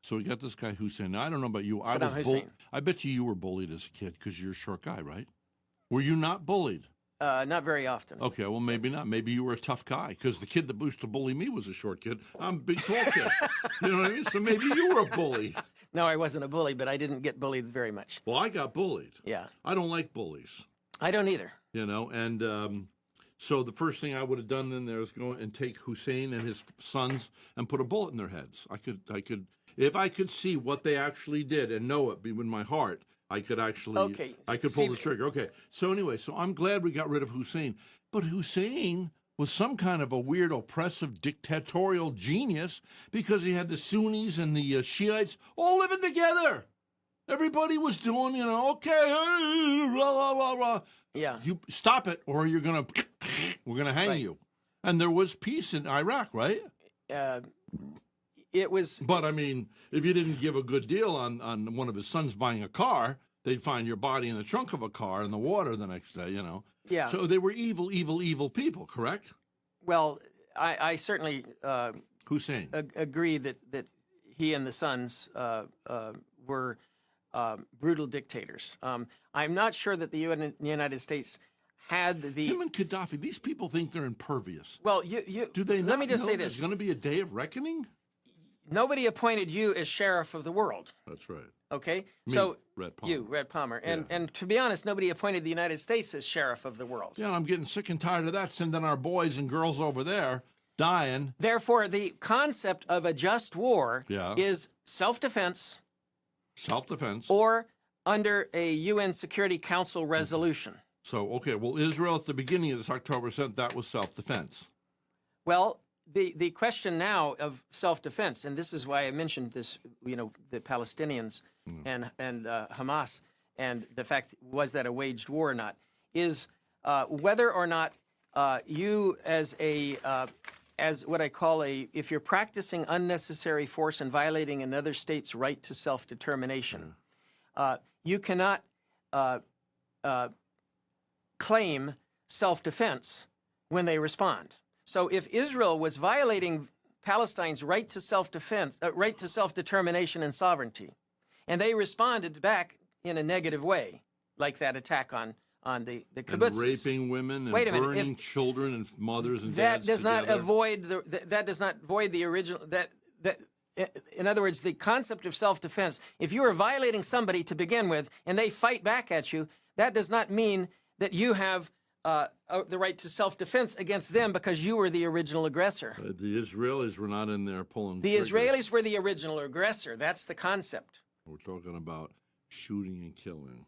So we got this guy Hussein. Now, I don't know about you. Saddam Hussein. I bet you were bullied as a kid because you're a short guy, right? Were you not bullied? Not very often. Okay, well, maybe not. Maybe you were a tough guy because the kid that used to bully me was a short kid. I'm a big tall kid. You know what I mean? So maybe you were a bully. No, I wasn't a bully, but I didn't get bullied very much. Well, I got bullied. Yeah. I don't like bullies. I don't either. You know, and so the first thing I would have done then there is go and take Hussein and his sons and put a bullet in their heads. I could, if I could see what they actually did and know it in my heart, I could actually, okay. I could pull the trigger. Okay. So anyway, so I'm glad we got rid of Hussein. But Hussein was some kind of a weird, oppressive, dictatorial genius because he had the Sunnis and the Shiites all living together. Everybody was doing, you know, okay, rah, rah, rah. Yeah. You stop it, or we're gonna hang you. And there was peace in Iraq, right? It was. But I mean, if you didn't give a good deal on one of his sons buying a car, they'd find your body in the trunk of a car in the water the next day. You know. Yeah. So they were evil, evil, evil people, correct? Well, I certainly Hussein agree that he and the sons were brutal dictators. I'm not sure that the United States had the. Him and Gaddafi. These people think they're impervious. Well, you do they? Let me just know say this: there's going to be a day of reckoning. Nobody appointed you as sheriff of the world. That's right. Okay, Me, so Rhett Palmer. Rhett Palmer, and Yeah. and to be honest, nobody appointed the United States as sheriff of the world. Yeah, I'm getting sick and tired of that. Sending our boys and girls over there dying. Therefore, the concept of a just war Yeah. is self-defense. Self-defense. Or under a UN Security Council resolution. So, okay, well, Israel at the beginning of this October said that was self-defense. Well, the question now of self-defense, and this is why I mentioned this, you know, the Palestinians and Hamas, and the fact was that a waged war or not, is whether or not you as what I call if you're practicing unnecessary force and violating another state's right to self-determination, you cannot claim self-defense when they respond. So if Israel was violating Palestine's right to self-defense, right to self-determination and sovereignty, and they responded back in a negative way, like that attack on the kibbutzes, and raping women and Wait a minute, burning children and mothers and that dads does not together. avoid that does not void the original that. In other words, the concept of self-defense, if you are violating somebody to begin with and they fight back at you, that does not mean that you have the right to self-defense against them because you were the original aggressor. The Israelis were not in there pulling The triggers. Israelis were the original aggressor. That's the concept. We're talking about shooting and killing.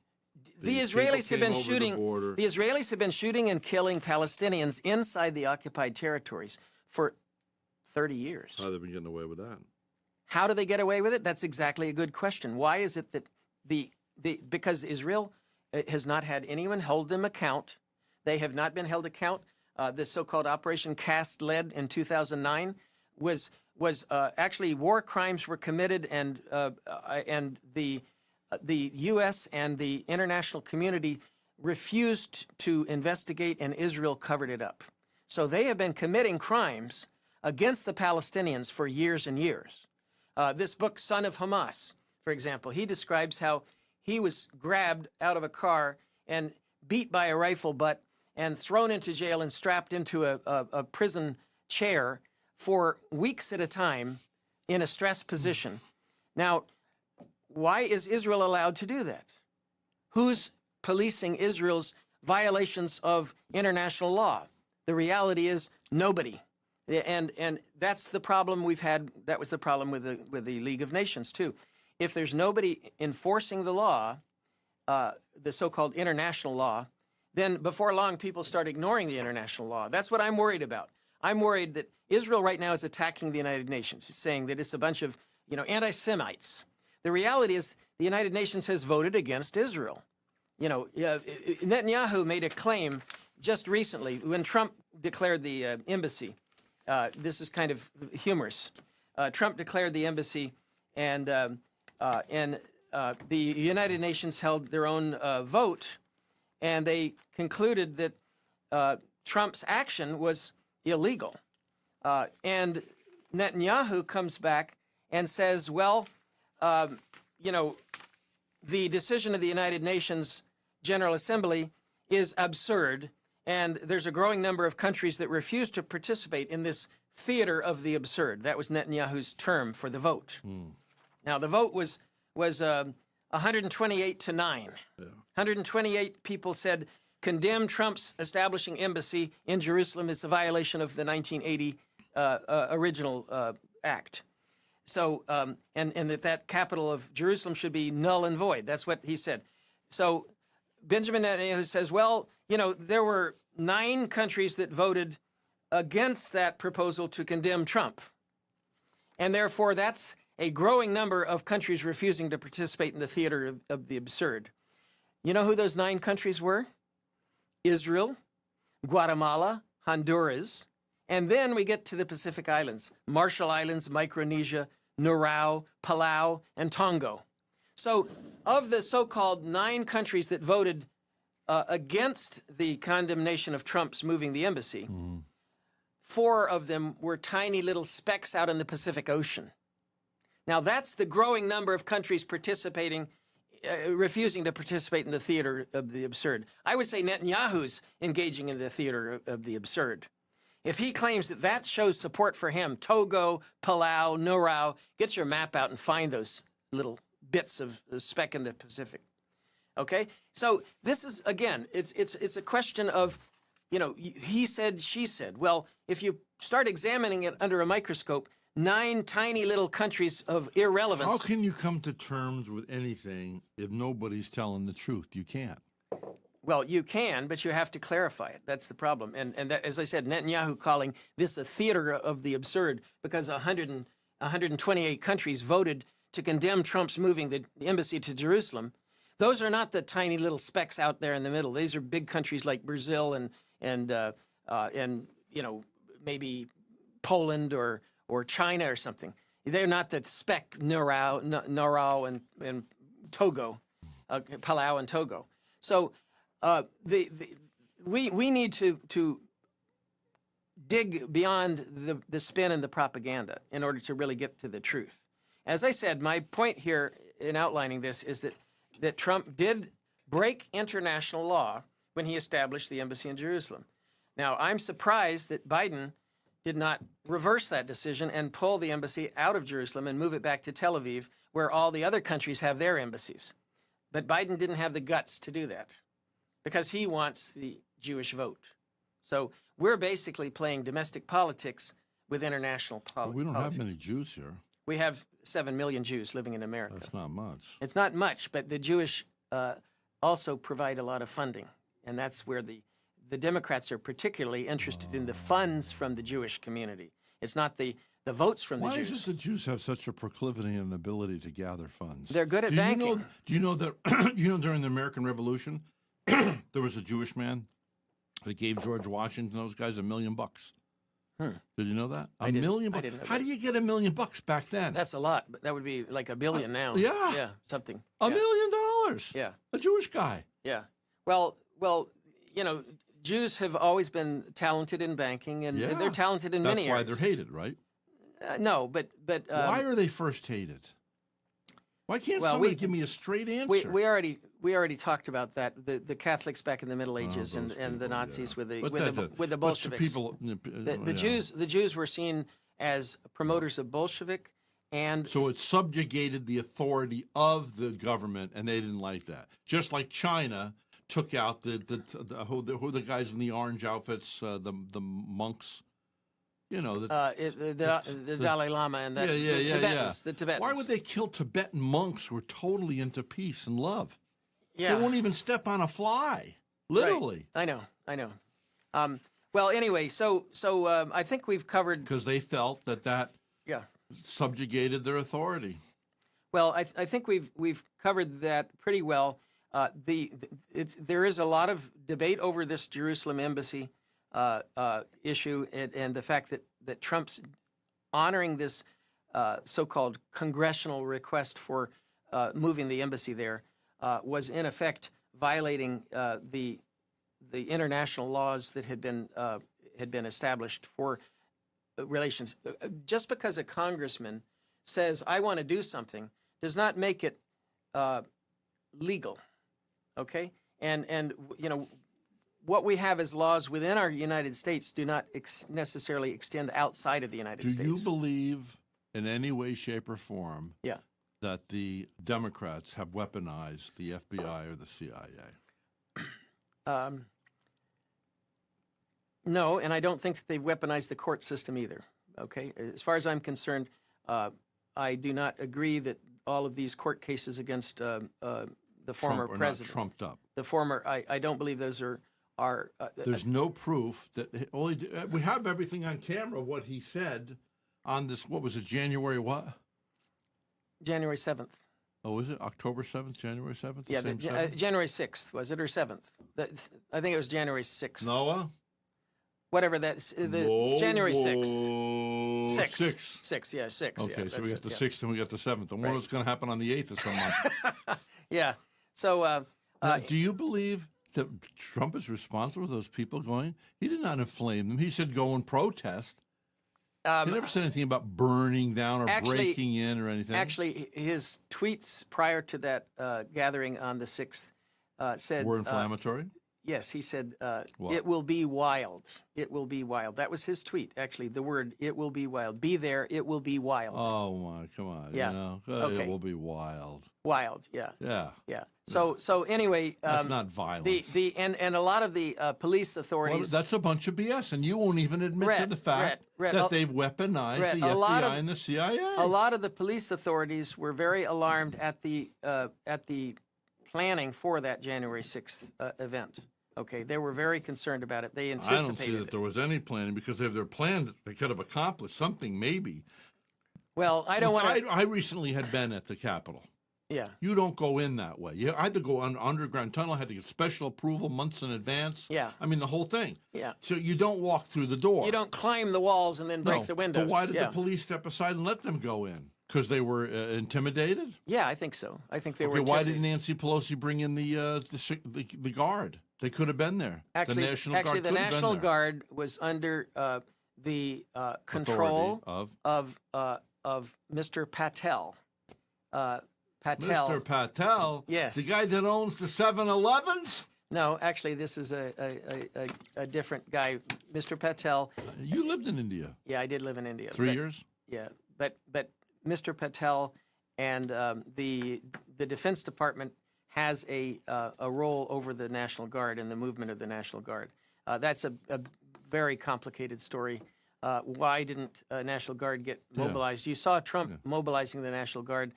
The These Israelis people have been came over the shooting. border. The Israelis have been shooting and killing Palestinians inside the occupied territories for 30 years. How they've been getting away with that? How do they get away with it? That's exactly a good question. Why is it that because Israel has not had anyone hold them account. They have not been held account. The so-called Operation Cast Lead in 2009 was actually war crimes were committed, and the U.S. and the international community refused to investigate, and Israel covered it up. So they have been committing crimes against the Palestinians for years and years. This book, Son of Hamas, for example, he describes how he was grabbed out of a car and beat by a rifle butt and thrown into jail and strapped into a prison chair for weeks at a time in a stressed position. Now, why is Israel allowed to do that? Who's policing Israel's violations of international law? The reality is nobody. And that's the problem we've had. That was the problem with the League of Nations, too. If there's nobody enforcing the law, the so-called international law, then before long people start ignoring the international law. That's what I'm worried about. I'm worried that Israel right now is attacking the United Nations. It's saying that it's a bunch of, anti-Semites. The reality is the United Nations has voted against Israel. Netanyahu made a claim just recently, when Trump declared the embassy, this is kind of humorous. Trump declared the embassy, and the United Nations held their own vote, and they concluded that Trump's action was illegal. And Netanyahu comes back and says, well, you know, the decision of the United Nations General Assembly is absurd, and there's a growing number of countries that refuse to participate in this theater of the absurd. That was Netanyahu's term for the vote. Now, the vote was 128 to 9. 128 people said, condemn Trump's establishing embassy in Jerusalem is a violation of the 1980 original act. So, and that capital of Jerusalem should be null and void. That's what he said. So Benjamin Netanyahu says, well, you know, there were 9 countries that voted against that proposal to condemn Trump. And therefore, that's a growing number of countries refusing to participate in the theater of the absurd. You know who those 9 countries were? Israel, Guatemala, Honduras, and then we get to the Pacific Islands, Marshall Islands, Micronesia, Nauru, Palau, and Tonga. So of the so-called 9 countries that voted against the condemnation of Trump's moving the embassy, 4 of them were tiny little specks out in the Pacific Ocean. Now that's the growing number of countries participating, refusing to participate in the theater of the absurd. I would say Netanyahu's engaging in the theater of the absurd. If he claims that that shows support for him, Togo, Palau, Nauru, get your map out and find those little bits of speck in the Pacific. Okay? So this is, again, it's a question of, you know, he said, she said. Well, if you start examining it under a microscope, 9 tiny little countries of irrelevance. How can you come to terms with anything if nobody's telling the truth? You can't. Well, you can, but you have to clarify it. That's the problem. And that, as I said, Netanyahu calling this a theater of the absurd because 128 countries voted to condemn Trump's moving the embassy to Jerusalem. Those are not the tiny little specks out there in the middle. These are big countries like Brazil and you know, maybe Poland or China or something. They're not the speck Nauru and Togo, Palau and Togo. So we need to dig beyond the spin and the propaganda in order to really get to the truth. As I said, my point here in outlining this is that Trump did break international law when he established the embassy in Jerusalem. Now, I'm surprised that Biden did not reverse that decision and pull the embassy out of Jerusalem and move it back to Tel Aviv, where all the other countries have their embassies. But Biden didn't have the guts to do that because he wants the Jewish vote. So we're basically playing domestic politics with international politics. We don't have many Jews here. We have 7 million Jews living in America. That's not much. It's not much, but the Jewish also provide a lot of funding, and that's where the Democrats are particularly interested in the funds from the Jewish community. It's not the votes from the Jews. Why is it the Jews have such a proclivity and ability to gather funds? They're good at banking. Do you know that during the American Revolution, there was a Jewish man that gave George Washington those guys $1 million. Did you know that? $1 million. I didn't know How that. do you get $1 million back then? That's a lot, but that would be like $1 billion now. Yeah. Yeah, something. $1 million. Yeah. A Jewish guy. Yeah. Well, you know, Jews have always been talented in banking, and they're talented in many areas. That's why they're hated, right? No, but why are they first hated? Why can't somebody give me a straight answer? We already talked about that. The Catholics back in the Middle Ages and the Nazis with the Bolsheviks. The Jews were seen as promoters of Bolshevik, and so it subjugated the authority of the government, and they didn't like that. Just like China took out who are the guys in the orange outfits, the monks. You know, the Dalai Lama and the Tibetans. The Tibetans. Why would they kill Tibetan monks who were totally into peace and love? Yeah. They won't even step on a fly, literally. Right. I know. Well, anyway, so I think we've covered because they felt that subjugated their authority. Well, I think we've covered that pretty well. There is a lot of debate over this Jerusalem embassy issue, and the fact that Trump's honoring this so-called congressional request for moving the embassy there was in effect violating the international laws that had been established for relations. Just because a congressman says, "I want to do something," does not make it legal. Okay, and what we have as laws within our United States do not necessarily extend outside of the United States. Do you believe in any way, shape, or form that the Democrats have weaponized the FBI or the CIA? No, and I don't think that they've weaponized the court system either. Okay, as far as I'm concerned, I do not agree that all of these court cases against the former Trump president, not trumped up. the former, I don't believe those are. There's no proof that we have everything on camera. What he said on this, what was it, January what? January 7th. Oh, was it October 7th, January 7th? Yeah, January 6th, was it, or 7th? I think it was January 6th. Noah? Whatever that's, January 6th. 6th. 6th, yeah, 6th. Okay, yeah, so we got the 6th and we got the 7th. I wonder Right. what's going to happen on the 8th of some month. Yeah, so... Now, do you believe that Trump is responsible for those people going? He did not inflame them. He said go and protest. He never said anything about burning down or breaking in or anything. Actually, his tweets prior to that gathering on the 6th said... Were inflammatory? Yes, he said, What? "It will be wild. It will be wild." That was his tweet, actually, the word, "it will be wild." Be there, it will be wild. Oh, my, come on. Yeah. You know? Okay. It will be wild. Wild, yeah. Yeah. Yeah. So anyway... That's not violence. And a lot of the police Well, authorities... that's a bunch of BS, and you won't even admit to the fact Rhett, that they've weaponized Rhett, the FBI and the CIA. A lot of the police authorities were very alarmed at the planning for that January 6th event. Okay, they were very concerned about it. They anticipated I don't see that there was any planning, because if they're planned, they could have accomplished something maybe. Well, I don't want to... I recently had been at the Capitol. Yeah. You don't go in that way. You had to go on underground tunnel, had to get special approval months in advance. Yeah. I mean, the whole thing. Yeah. So you don't walk through the door. You don't climb the walls and then break the windows. But why did the police step aside and let them go in? Because they were intimidated? Yeah, I think so. I think they were Okay, why intimidated. didn't Nancy Pelosi bring in the guard? They could have been there. Actually, the National Guard the could have been National there. Guard was under the control Authority of Mr. Patel. Patel. Mr. Patel? Yes. The guy that owns the 7-Elevens? No, actually, this is a different guy. Mr. Patel. You lived in India. Yeah, I did live in India. 3 years? Yeah, but Mr. Patel and the Defense Department has a role over the National Guard and the movement of the National Guard. That's a very complicated story. Why didn't National Guard get mobilized? You saw Trump mobilizing the National Guard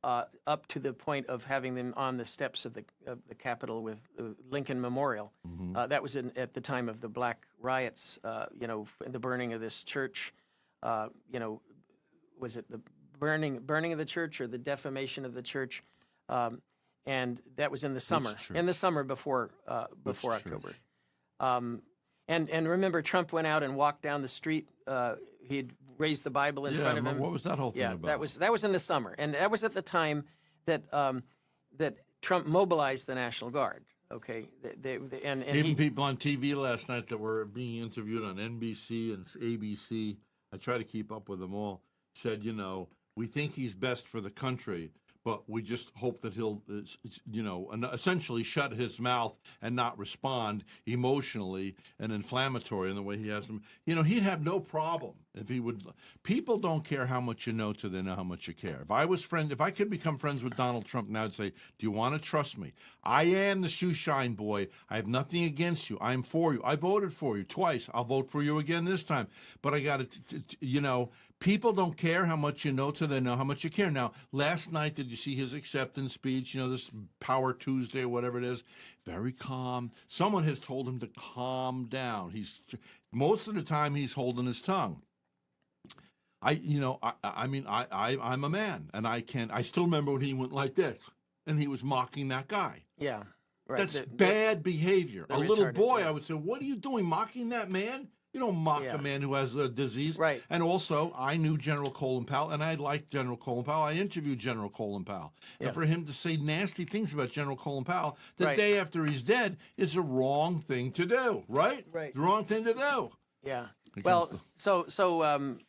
up to the point of having them on the steps of the Capitol with Lincoln Memorial. That was at the time of the Black riots. The burning of this church. Was it the burning of the church or the defamation of the church? And that was in the summer. In the summer before October. And remember, Trump went out and walked down the street. He'd raised the Bible in front of him. What was that whole thing about? That was in the summer, and that was at the time that that Trump mobilized the National Guard. Okay, and even people on TV last night that were being interviewed on NBC and ABC, I try to keep up with them all, said, we think he's best for the country, but we just hope that he'll, essentially shut his mouth and not respond emotionally and inflammatory in the way he has them. He'd have no problem if he would. People don't care how much you know till they know how much you care. If I could become friends with Donald Trump now, I'd say, do you want to trust me? I am the shoeshine boy. I have nothing against you. I'm for you. I voted for you twice. I'll vote for you again this time. But I got to, people don't care how much you know till they know how much you care. Now, last night, did you see his acceptance speech? This Power Tuesday or whatever it is? Very calm. Someone has told him to calm down. Most of the time he's holding his tongue. I'm a man, and I still remember when he went like this. and he was mocking that guy. Yeah. Right. That's bad behavior. A little retarded, boy, yeah. I would say, what are you doing, mocking that man? You don't mock Yeah. a man who has a disease. Right. And also, I knew General Colin Powell, and I liked General Colin Powell. I interviewed General Colin Powell. Yeah. And for him to say nasty things about General Colin Powell the Right. day after he's dead is a wrong thing to do, right? Right. The wrong thing to do. Yeah. Against Well,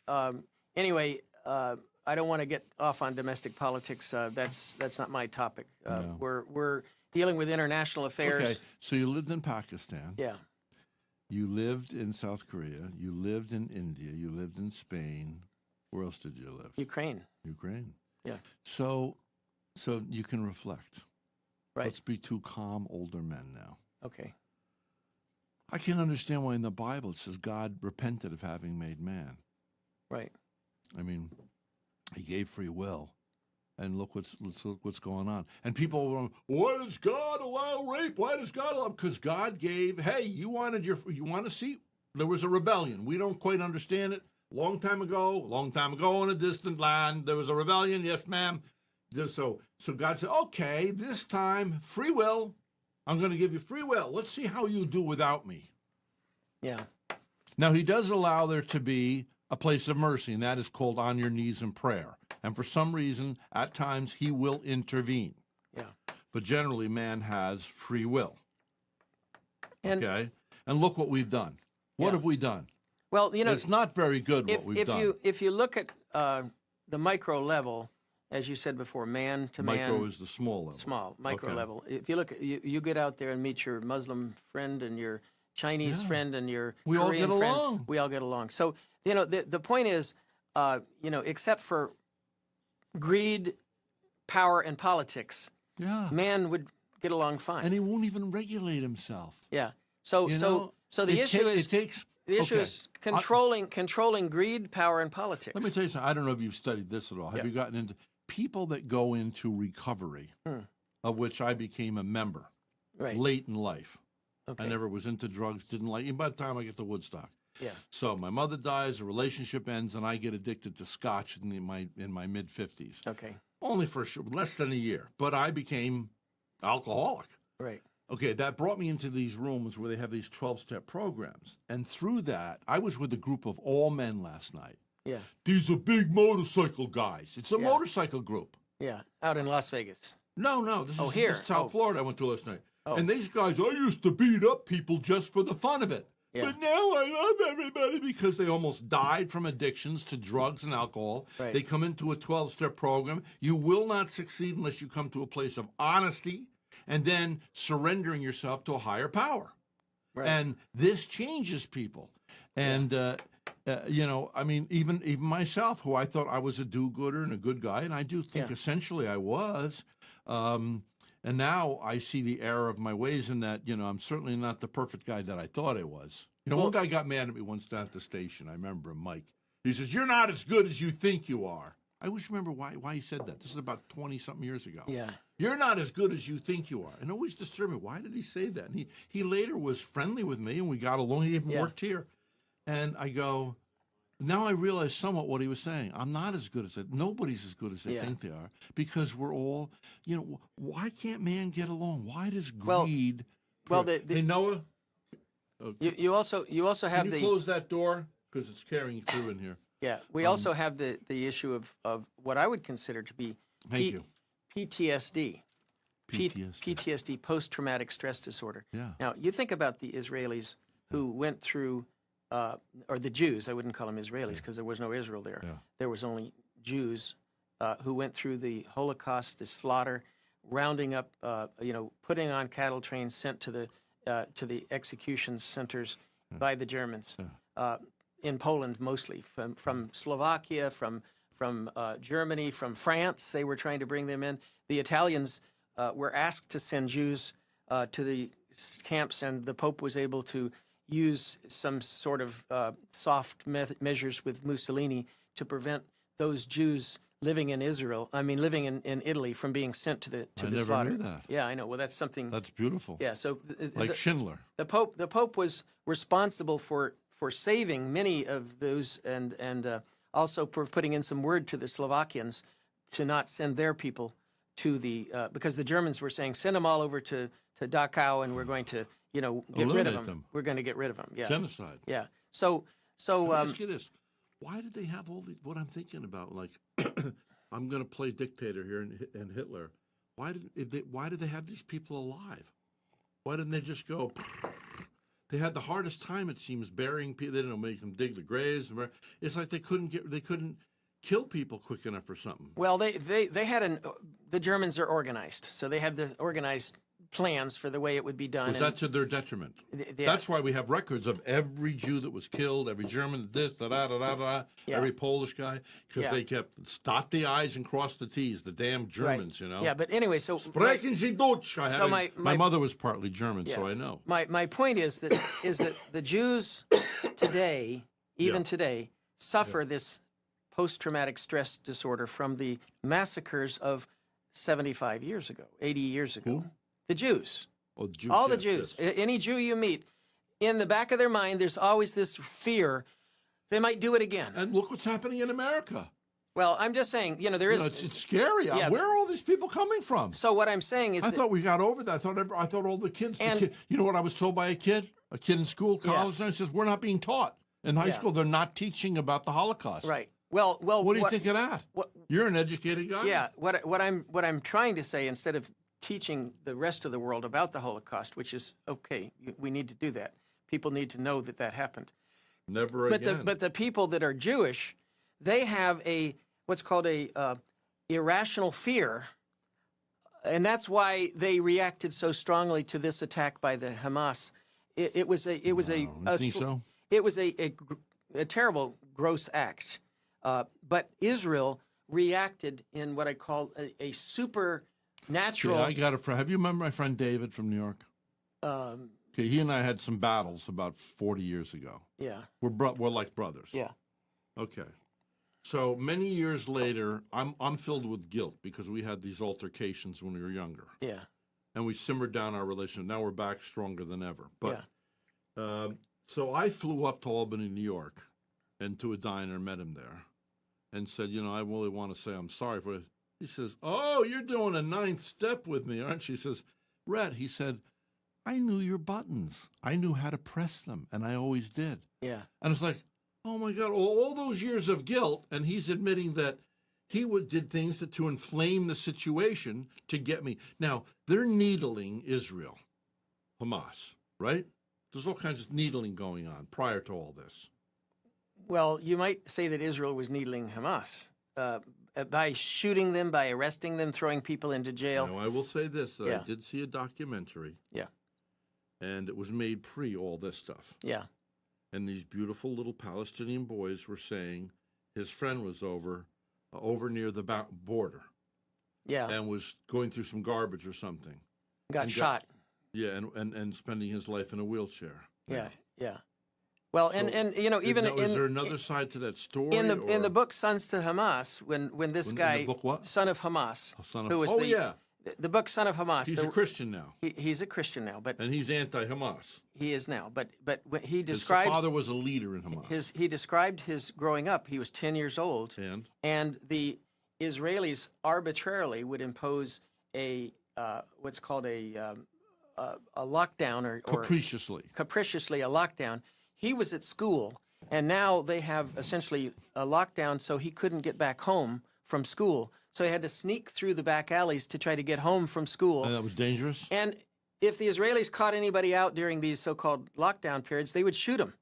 the- anyway, I don't want to get off on domestic politics. That's not my topic. We're dealing with international affairs. Okay, so you lived in Pakistan. Yeah. You lived in South Korea. You lived in India. You lived in Spain. Where else did you live? Ukraine. Ukraine. Yeah. So you can reflect. Right. Let's be two calm older men now. Okay. I can understand why in the Bible it says God repented of having made man. Right. I mean, he gave free will. And look what's going on. And people were, why does God allow rape? Why does God allow? Because God gave, hey, you want to see? There was a rebellion. We don't quite understand it. Long time ago in a distant land, there was a rebellion. Yes, ma'am. So God said, okay, this time, free will. I'm going to give you free will. Let's see how you do without me. Yeah. Now, he does allow there to be a place of mercy, and that is called on your knees in prayer. And for some reason, at times, he will intervene. Yeah. But generally, man has free will. And, okay? And look what we've done. What have we done? Well, you know, it's not very good what we've done. If you look at the micro level, as you said before, man to man. Micro is the small level. Small, micro Okay. level. If you look, you get out there and meet your Muslim friend and your Chinese friend and your We all Korean get friend. along. We all get along. So, you know, the point is, except for greed, power, and politics, man would get along fine. And he won't even regulate himself. Yeah. So the issue is controlling greed, power, and politics. Let me tell you something. I don't know if you've studied this at all. Have you gotten into people that go into recovery, of which I became a member late in life? Okay. I never was into drugs, didn't like, even by the time I get to Woodstock. Yeah. So my mother dies, a relationship ends, and I get addicted to scotch in my mid-50s. Okay. Only for less than a year. But I became alcoholic. Right. Okay, that brought me into these rooms where they have these 12-step programs. And through that, I was with a group of all men last night. Yeah. These are big motorcycle guys. It's a motorcycle group. Yeah. Out in Las Vegas. No. This is here. This is South Florida I went to last night. Oh. And these guys, I used to beat up people just for the fun of it. Yeah. But now I love everybody because they almost died from addictions to drugs and alcohol. Right. They come into a 12-step program. You will not succeed unless you come to a place of honesty and then surrendering yourself to a higher power. Right. And this changes people. And, I mean, even myself, who I thought I was a do-gooder and a good guy, and I do think essentially I was, and now I see the error of my ways in that, I'm certainly not the perfect guy that I thought I was. One guy got mad at me once down at the station. I remember him, Mike. He says, "You're not as good as you think you are." I always remember why he said that. This is about 20-something years ago. Yeah. "You're not as good as you think you are." And it always disturbed me. Why did he say that? And he later was friendly with me, and we got along. He even worked here. And I go, now I realize somewhat what he was saying. I'm not as good as it. Nobody's as good as they think they are because we're all, why can't man get along? Why does greed? Hey, Noah? You also have Can you close that door? Because it's carrying through in here. Yeah. We also have the issue of what I would consider to be PTSD. PTSD, post-traumatic stress disorder. Yeah. Now, you think about the Israelis who went through, or the Jews, I wouldn't call them Israelis because there was no Israel there. Yeah. There was only Jews who went through the Holocaust, the slaughter, rounding up, putting on cattle trains sent to the execution centers by the Germans. In Poland mostly, from Slovakia, from Germany, from France. They were trying to bring them in. The Italians were asked to send Jews to the camps, and the Pope was able to use some sort of soft measures with Mussolini to prevent those Jews living in living in Italy from being sent to the slaughter. I never knew that. Yeah, I know. Well, that's something. That's beautiful. Yeah, so like Schindler. The Pope was responsible for saving many of those, and also for putting in some word to the Slovakians to not send their people to the because the Germans were saying send them all over to Dachau and we're going to get rid of them. We're going to get rid of them. Yeah, Genocide. Yeah. So Let me ask you this: why did they have all these? What I'm thinking about, like, I'm going to play dictator here and Hitler. Why did they have these people alive? Why didn't they just go? They had the hardest time, it seems, burying people. They didn't make them dig the graves. It's like they couldn't kill people quick enough or something. Well, they had the Germans are organized, so they had the organized plans for the way it would be done. Was that to their detriment? That's why we have records of every Jew that was killed, every German, every Polish guy, because they kept dot the I's and cross the T's, the damn Germans, you know? Yeah, but anyway, so... Sprechen Sie Deutsch! My mother was partly German, yeah, so I know. My point is that the Jews today, even today, suffer this post-traumatic stress disorder from the massacres of 75 years ago, 80 years ago. Who? The Jews. Oh, the Jews. All the Jews. Yes. Any Jew you meet, in the back of their mind, there's always this fear they might do it again. And look what's happening in America. Well, I'm just saying, there is... it's scary. Yeah, where are all these people coming from? So what I'm saying is... I thought we got over that. I thought all the kids... you know what I was told by a kid in school, college, and he says, we're not being taught. In high school, they're not teaching about the Holocaust. Right. Well, what do you think of that? You're an educated guy. Yeah. What I'm trying to say, instead of teaching the rest of the world about the Holocaust, which is okay, we need to do that. People need to know that happened. Never again. But the people that are Jewish, they have what's called a irrational fear, and that's why they reacted so strongly to this attack by the Hamas. It was a terrible, gross act. But Israel reacted in what I call a supernatural... I got a friend. Have you remember my friend David from New York? He and I had some battles about 40 years ago. Yeah. We're like brothers. Yeah. Okay. So many years later, I'm filled with guilt because we had these altercations when we were younger. Yeah. And we simmered down our relationship. Now we're back stronger than ever. But so I flew up to Albany, New York, and to a diner, met him there, and said, I really want to say I'm sorry for it. He says, oh, you're doing a ninth step with me, aren't you? He says, Rhett, he said, I knew your buttons. I knew how to press them, and I always did. Yeah. And it's like, oh, my God, all those years of guilt, and he's admitting that he did things to inflame the situation to get me. Now, they're needling Israel, Hamas, right? There's all kinds of needling going on prior to all this. Well, you might say that Israel was needling Hamas by shooting them, by arresting them, throwing people into jail. Now, I will say this. I did see a documentary. Yeah. And it was made pre all this stuff. Yeah. And these beautiful little Palestinian boys were saying his friend was over near the border. Yeah. And was going through some garbage or something. Got shot. And spending his life in a wheelchair. Yeah. Well, so, even is there another side to that story? In the book Sons to Hamas, when this guy, in the book what? Son of Hamas, who was the book Son of Hamas. He's a Christian now. He's a Christian now, and he's anti-Hamas. He is now, but when he describes his father was a leader in Hamas. He described his growing up. He was 10 years old, and the Israelis arbitrarily would impose a what's called a lockdown or capriciously a lockdown. He was at school, and now they have essentially a lockdown, so he couldn't get back home from school. So he had to sneak through the back alleys to try to get home from school. And that was dangerous? And if the Israelis caught anybody out during these so-called lockdown periods, they would shoot them.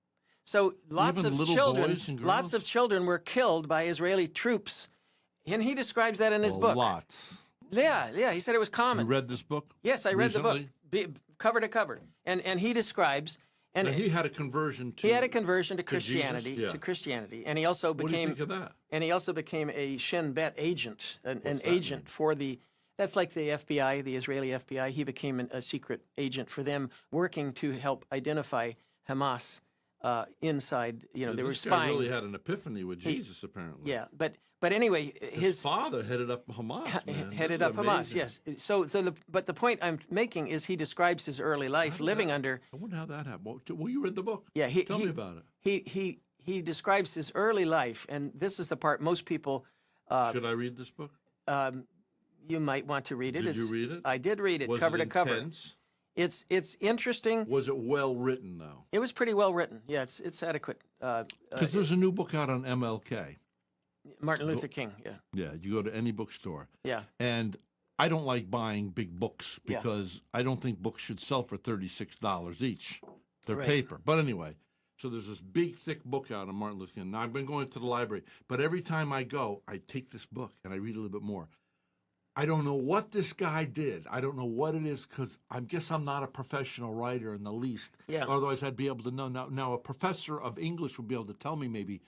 So lots of children were killed by Israeli troops. And he describes that in his book. Lots. Yeah, he said it was common. You read this book? Yes, I read the book, cover to cover. And he describes... And he had a conversion to... He had a conversion to Christianity. And he also became... What do you think of that? And he also became a Shin Bet agent, an agent for the... That's like the FBI, the Israeli FBI. He became a secret agent for them, working to help identify Hamas inside. They were spying. Guy really had an epiphany with Jesus, apparently. Yeah, but anyway, his father headed up Hamas. Man. Headed up Hamas, yes. But the point I'm making is he describes his early life living under. I wonder how that happened. Well, you read the book. Yeah, tell me about it. He describes his early life, and this is the part most people. Should I read this book? You might want to read it. Did you read it? I did read it, Was cover it to cover. intense? It's interesting. Was it well written though? It was pretty well written. Yeah, it's adequate. Because there's a new book out on MLK. Martin Luther King. Yeah. Yeah, you go to any bookstore. Yeah. And I don't like buying big books Yeah. because I don't think books should sell for $36 each. They're Right. paper. But anyway, so there's this big, thick book out on Martin Luther King. Now, I've been going to the library, but every time I go, I take this book and I read a little bit more. I don't know what this guy did. I don't know what it is because I guess I'm not a professional writer in the least. Yeah. Otherwise, I'd be able to know. Now, a professor of English would be able to tell me maybe.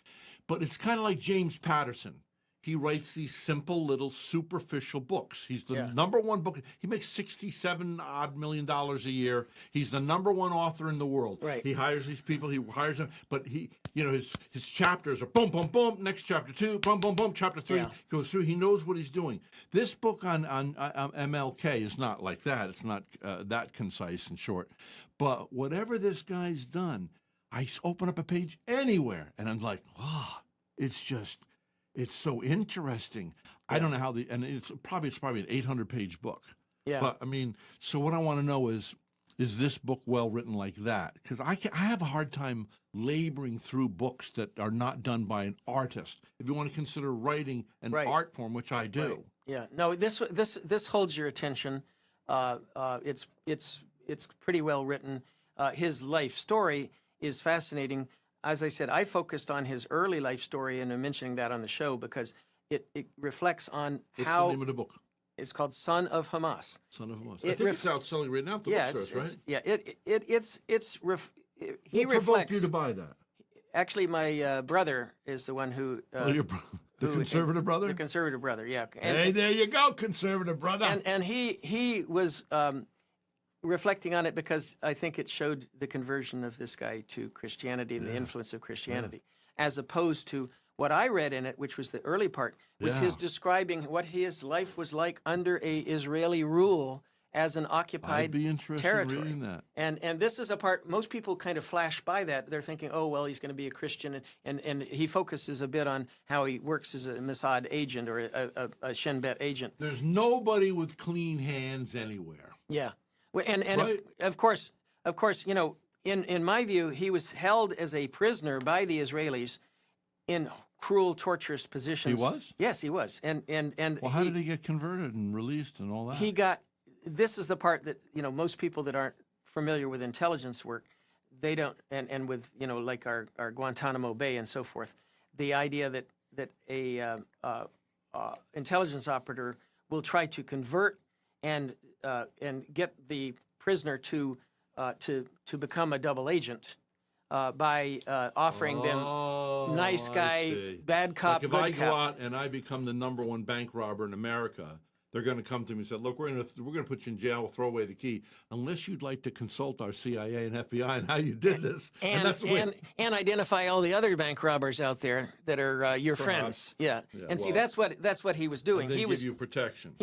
But it's kind of like James Patterson. He writes these simple little superficial books. He's the number one book. He makes $67 million a year. He's the number one author in the world. Right. He hires these people. He hires them. But his chapters are boom, boom, boom. Next chapter 2, boom, boom, boom. Chapter 3 goes through. He knows what he's doing. This book on MLK is not like that. It's not that concise and short. But whatever this guy's done, I open up a page anywhere, and I'm like, wow, it's so interesting. I don't know how and it's probably an 800-page book. Yeah. But I mean, so what I want to know is this book well written like that? Because I have a hard time laboring through books that are not done by an artist. If you want to consider writing an art form, which I do. Right. Yeah. No, this holds your attention. It's pretty well written. His life story is fascinating. As I said, I focused on his early life story, and I'm mentioning that on the show because it reflects on What's how the name of the book? It's called Son of Hamas. Son of Hamas. I think it's out selling right now at the bookstores, right? He What provoked reflects. you to buy that? Actually, my brother is the one who. The conservative brother? The conservative brother, yeah. Hey, there you go, conservative brother. And he was reflecting on it because I think it showed the conversion of this guy to Christianity and the influence of Christianity, as opposed to what I read in it, which was the early part, was his describing what his life was like under a Israeli rule as an occupied I'd be interested territory. in reading that. And this is a part, most people kind of flash by that. They're thinking, oh, well, he's going to be a Christian. And he focuses a bit on how he works as a Mossad agent or a Shin Bet agent. There's nobody with clean hands anywhere. Yeah. Well, and Right. of course, you know, in my view, he was held as a prisoner by the Israelis in cruel, torturous positions. He was? Yes, he was. And Well, how did he get converted and released and all that? he got. This is the part that most people that aren't familiar with intelligence work, they don't, and with like our Guantanamo Bay and so forth, the idea that a intelligence operator will try to convert and get the prisoner to become a double agent by offering them nice guy, bad cop, like if good I cop. go out and I become the number one bank robber in America, they're going to come to me and say, "Look, we're going to put you in jail. We'll throw away the key unless you'd like to consult our CIA and FBI on how you did this." And that's the way. and identify all the other bank robbers out there that are your friends. Yeah. And see, well, that's what he was doing. And they He give was you protection.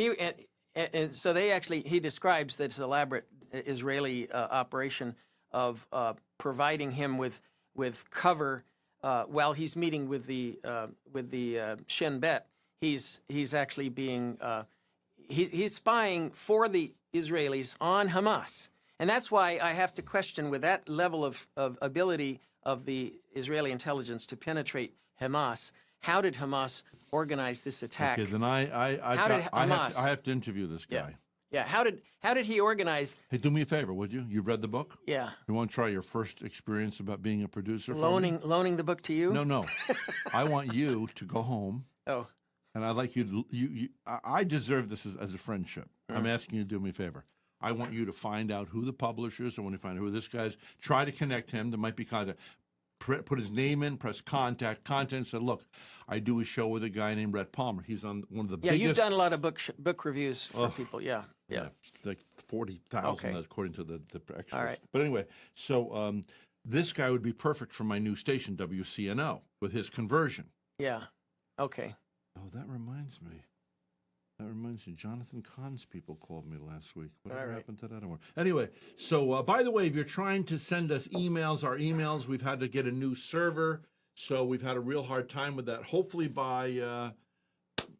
and so he describes this elaborate Israeli operation of providing him with cover while he's meeting with the Shin Bet. He's actually being he's spying for the Israelis on Hamas. And that's why I have to question, with that level of ability of the Israeli intelligence to penetrate Hamas, how did Hamas organize this attack? Okay, then I have to interview this guy. Yeah. How did he organize? Hey, do me a favor, would you? You've read the book? Yeah. You want to try your first experience about being a producer? Loaning the book to you? No. I want you to go home. Oh. And I'd like you to. I deserve this as a friendship. I'm asking you to do me a favor. I want you to find out who the publisher is. I want to find out who this guy is. Try to connect him. There might be contact. Put his name in, press contact, and say, look, I do a show with a guy named Rhett Palmer. He's on one of the biggest. Yeah, you've done a lot of book reviews for people. Yeah. It's like 40,000 according to the experts. All right. But anyway, so this guy would be perfect for my new station, WCNO, with his conversion. Yeah. Okay. Oh, that reminds me. Jonathan Cahn's people called me last week. Whatever happened to that one? Anyway, so by the way, if you're trying to send us emails, we've had to get a new server, so we've had a real hard time with that. Hopefully by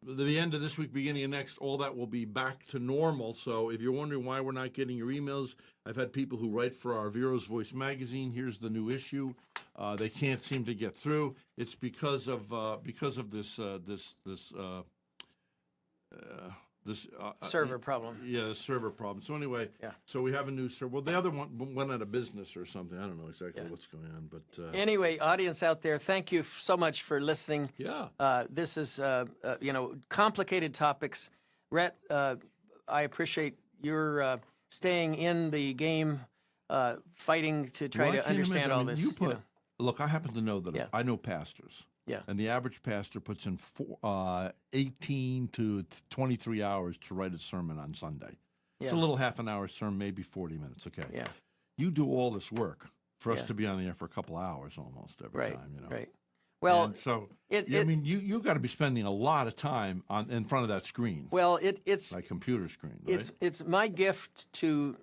the end of this week, beginning of next, all that will be back to normal. So if you're wondering why we're not getting your emails, I've had people who write for our Vero's Voice magazine. Here's the new issue. They can't seem to get through. It's because of this server problem. Yeah, the server problem. So anyway, Yeah. so we have a new server. Well, the other one went out of business or something. I don't know exactly what's going on, but Anyway, audience out there, thank you so much for listening. yeah. This is, complicated topics. Rhett, I appreciate your staying in the game, fighting to try Well, I to can't understand imagine. all I mean, this. You put, look, I happen to know that Yeah. I know pastors. Yeah. And the average pastor puts in 18 to 23 hours to write a sermon on Sunday. It's a Yeah. little half an hour sermon, maybe 40 minutes. Okay. Yeah. You do all this work for us Yeah. to be on the air for a couple hours almost every Right. time, you know. Right. Well, And so, it- I it- mean, you got to be spending a lot of time in front of that screen, well, it's like computer screen, right? it's my gift to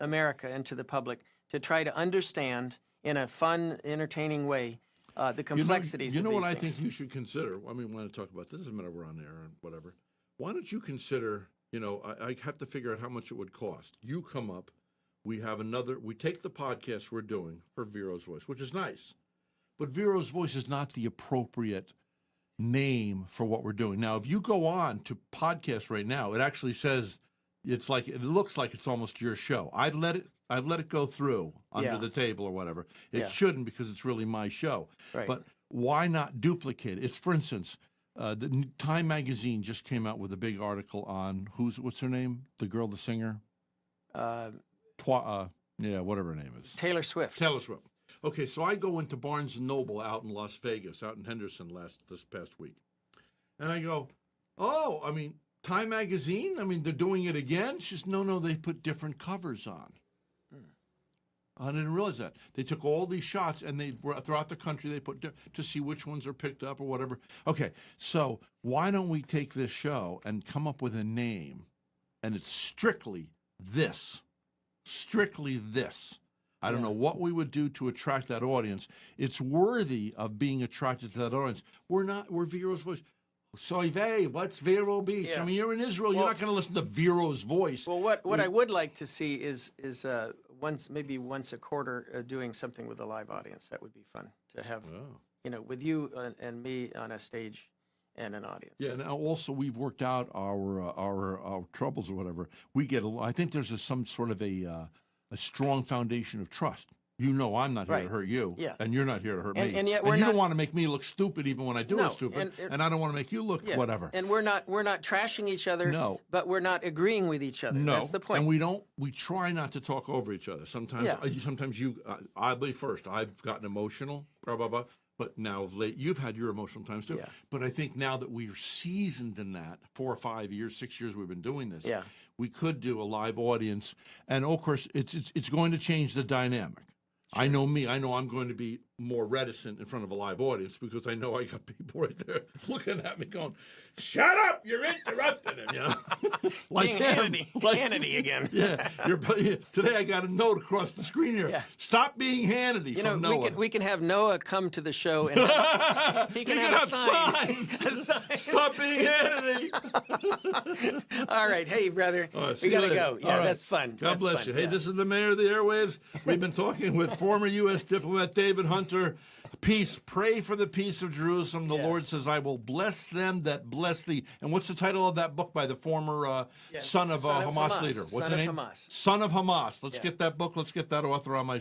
America and to the public to try to understand in a fun, entertaining way the complexities You know of what these I things. think you should consider? I mean, we want to talk about this. Doesn't matter we're on air and whatever. Why don't you consider? I have to figure out how much it would cost. You come up. We take the podcast we're doing for Vero's Voice, which is nice, but Vero's Voice is not the appropriate name for what we're doing. Now, if you go on to podcast right now, it actually says it looks like it's almost your show. I've let it go through under Yeah. the table or whatever. It Yeah. shouldn't because it's really my show. Right. But why not duplicate it? It's, for instance, the Time magazine just came out with a big article on what's her name? The girl, the singer? Whatever her name is. Taylor Swift. Taylor Swift. Okay, so I go into Barnes & Noble out in Las Vegas, out in Henderson this past week. And I go, Time magazine? I mean, they're doing it again? She says, no, they put different covers on. I didn't realize that. They took all these shots, and throughout the country, they put to see which ones are picked up or whatever. Okay, so why don't we take this show and come up with a name, and it's strictly this. Strictly this. I don't know what we would do to attract that audience. It's worthy of being attracted to that audience. We're Vero's Voice. Soy what's Vero Beach? Yeah. I mean, you're in Israel. You're not going to listen to Vero's Voice. Well, what I would like to see is maybe once a quarter doing something with a live audience. That would be fun to have, with you and me on a stage and an audience. Yeah, and also we've worked out our troubles or whatever. I think there's some sort of a strong foundation of trust. You know, I'm not here to hurt you, and you're not here to hurt me. And yet you not, don't want to make me look stupid even when I do it stupid, and I don't want to make you look whatever. And we're not trashing each other. No. But we're not agreeing with each other. No, That's the point. And we try not to talk over each other. Sometimes, I'll be first. I've gotten emotional, blah blah blah. But now of late, you've had your emotional times too. Yeah. But I think now that we're seasoned in that, 4 or 5 years, 6 years we've been doing this. Yeah. We could do a live audience, and of course, it's going to change the dynamic. Sure. I know me. I know I'm going to be more reticent in front of a live audience because I know I got people right there looking at me going, "Shut up! You're interrupting him." You know, like Hannity again. Yeah. Today I got a note across the screen here. Yeah. Stop being Hannity. You know, from Noah. we can have Noah come to the show and he can have a sign. Stop being Hannity. All right, hey brother, we gotta go. Yeah, right. That's fun. God bless you. Hey, this is the mayor of the airwaves. We've been talking with former U.S. diplomat David Hunter. Peace. Pray for the peace of Jerusalem. The Lord says, "I will bless them that bless thee." And what's the title of that book by the former son of Hamas leader? What's the name? Hamas. Son of Hamas. Let's get that book. Let's get that author on my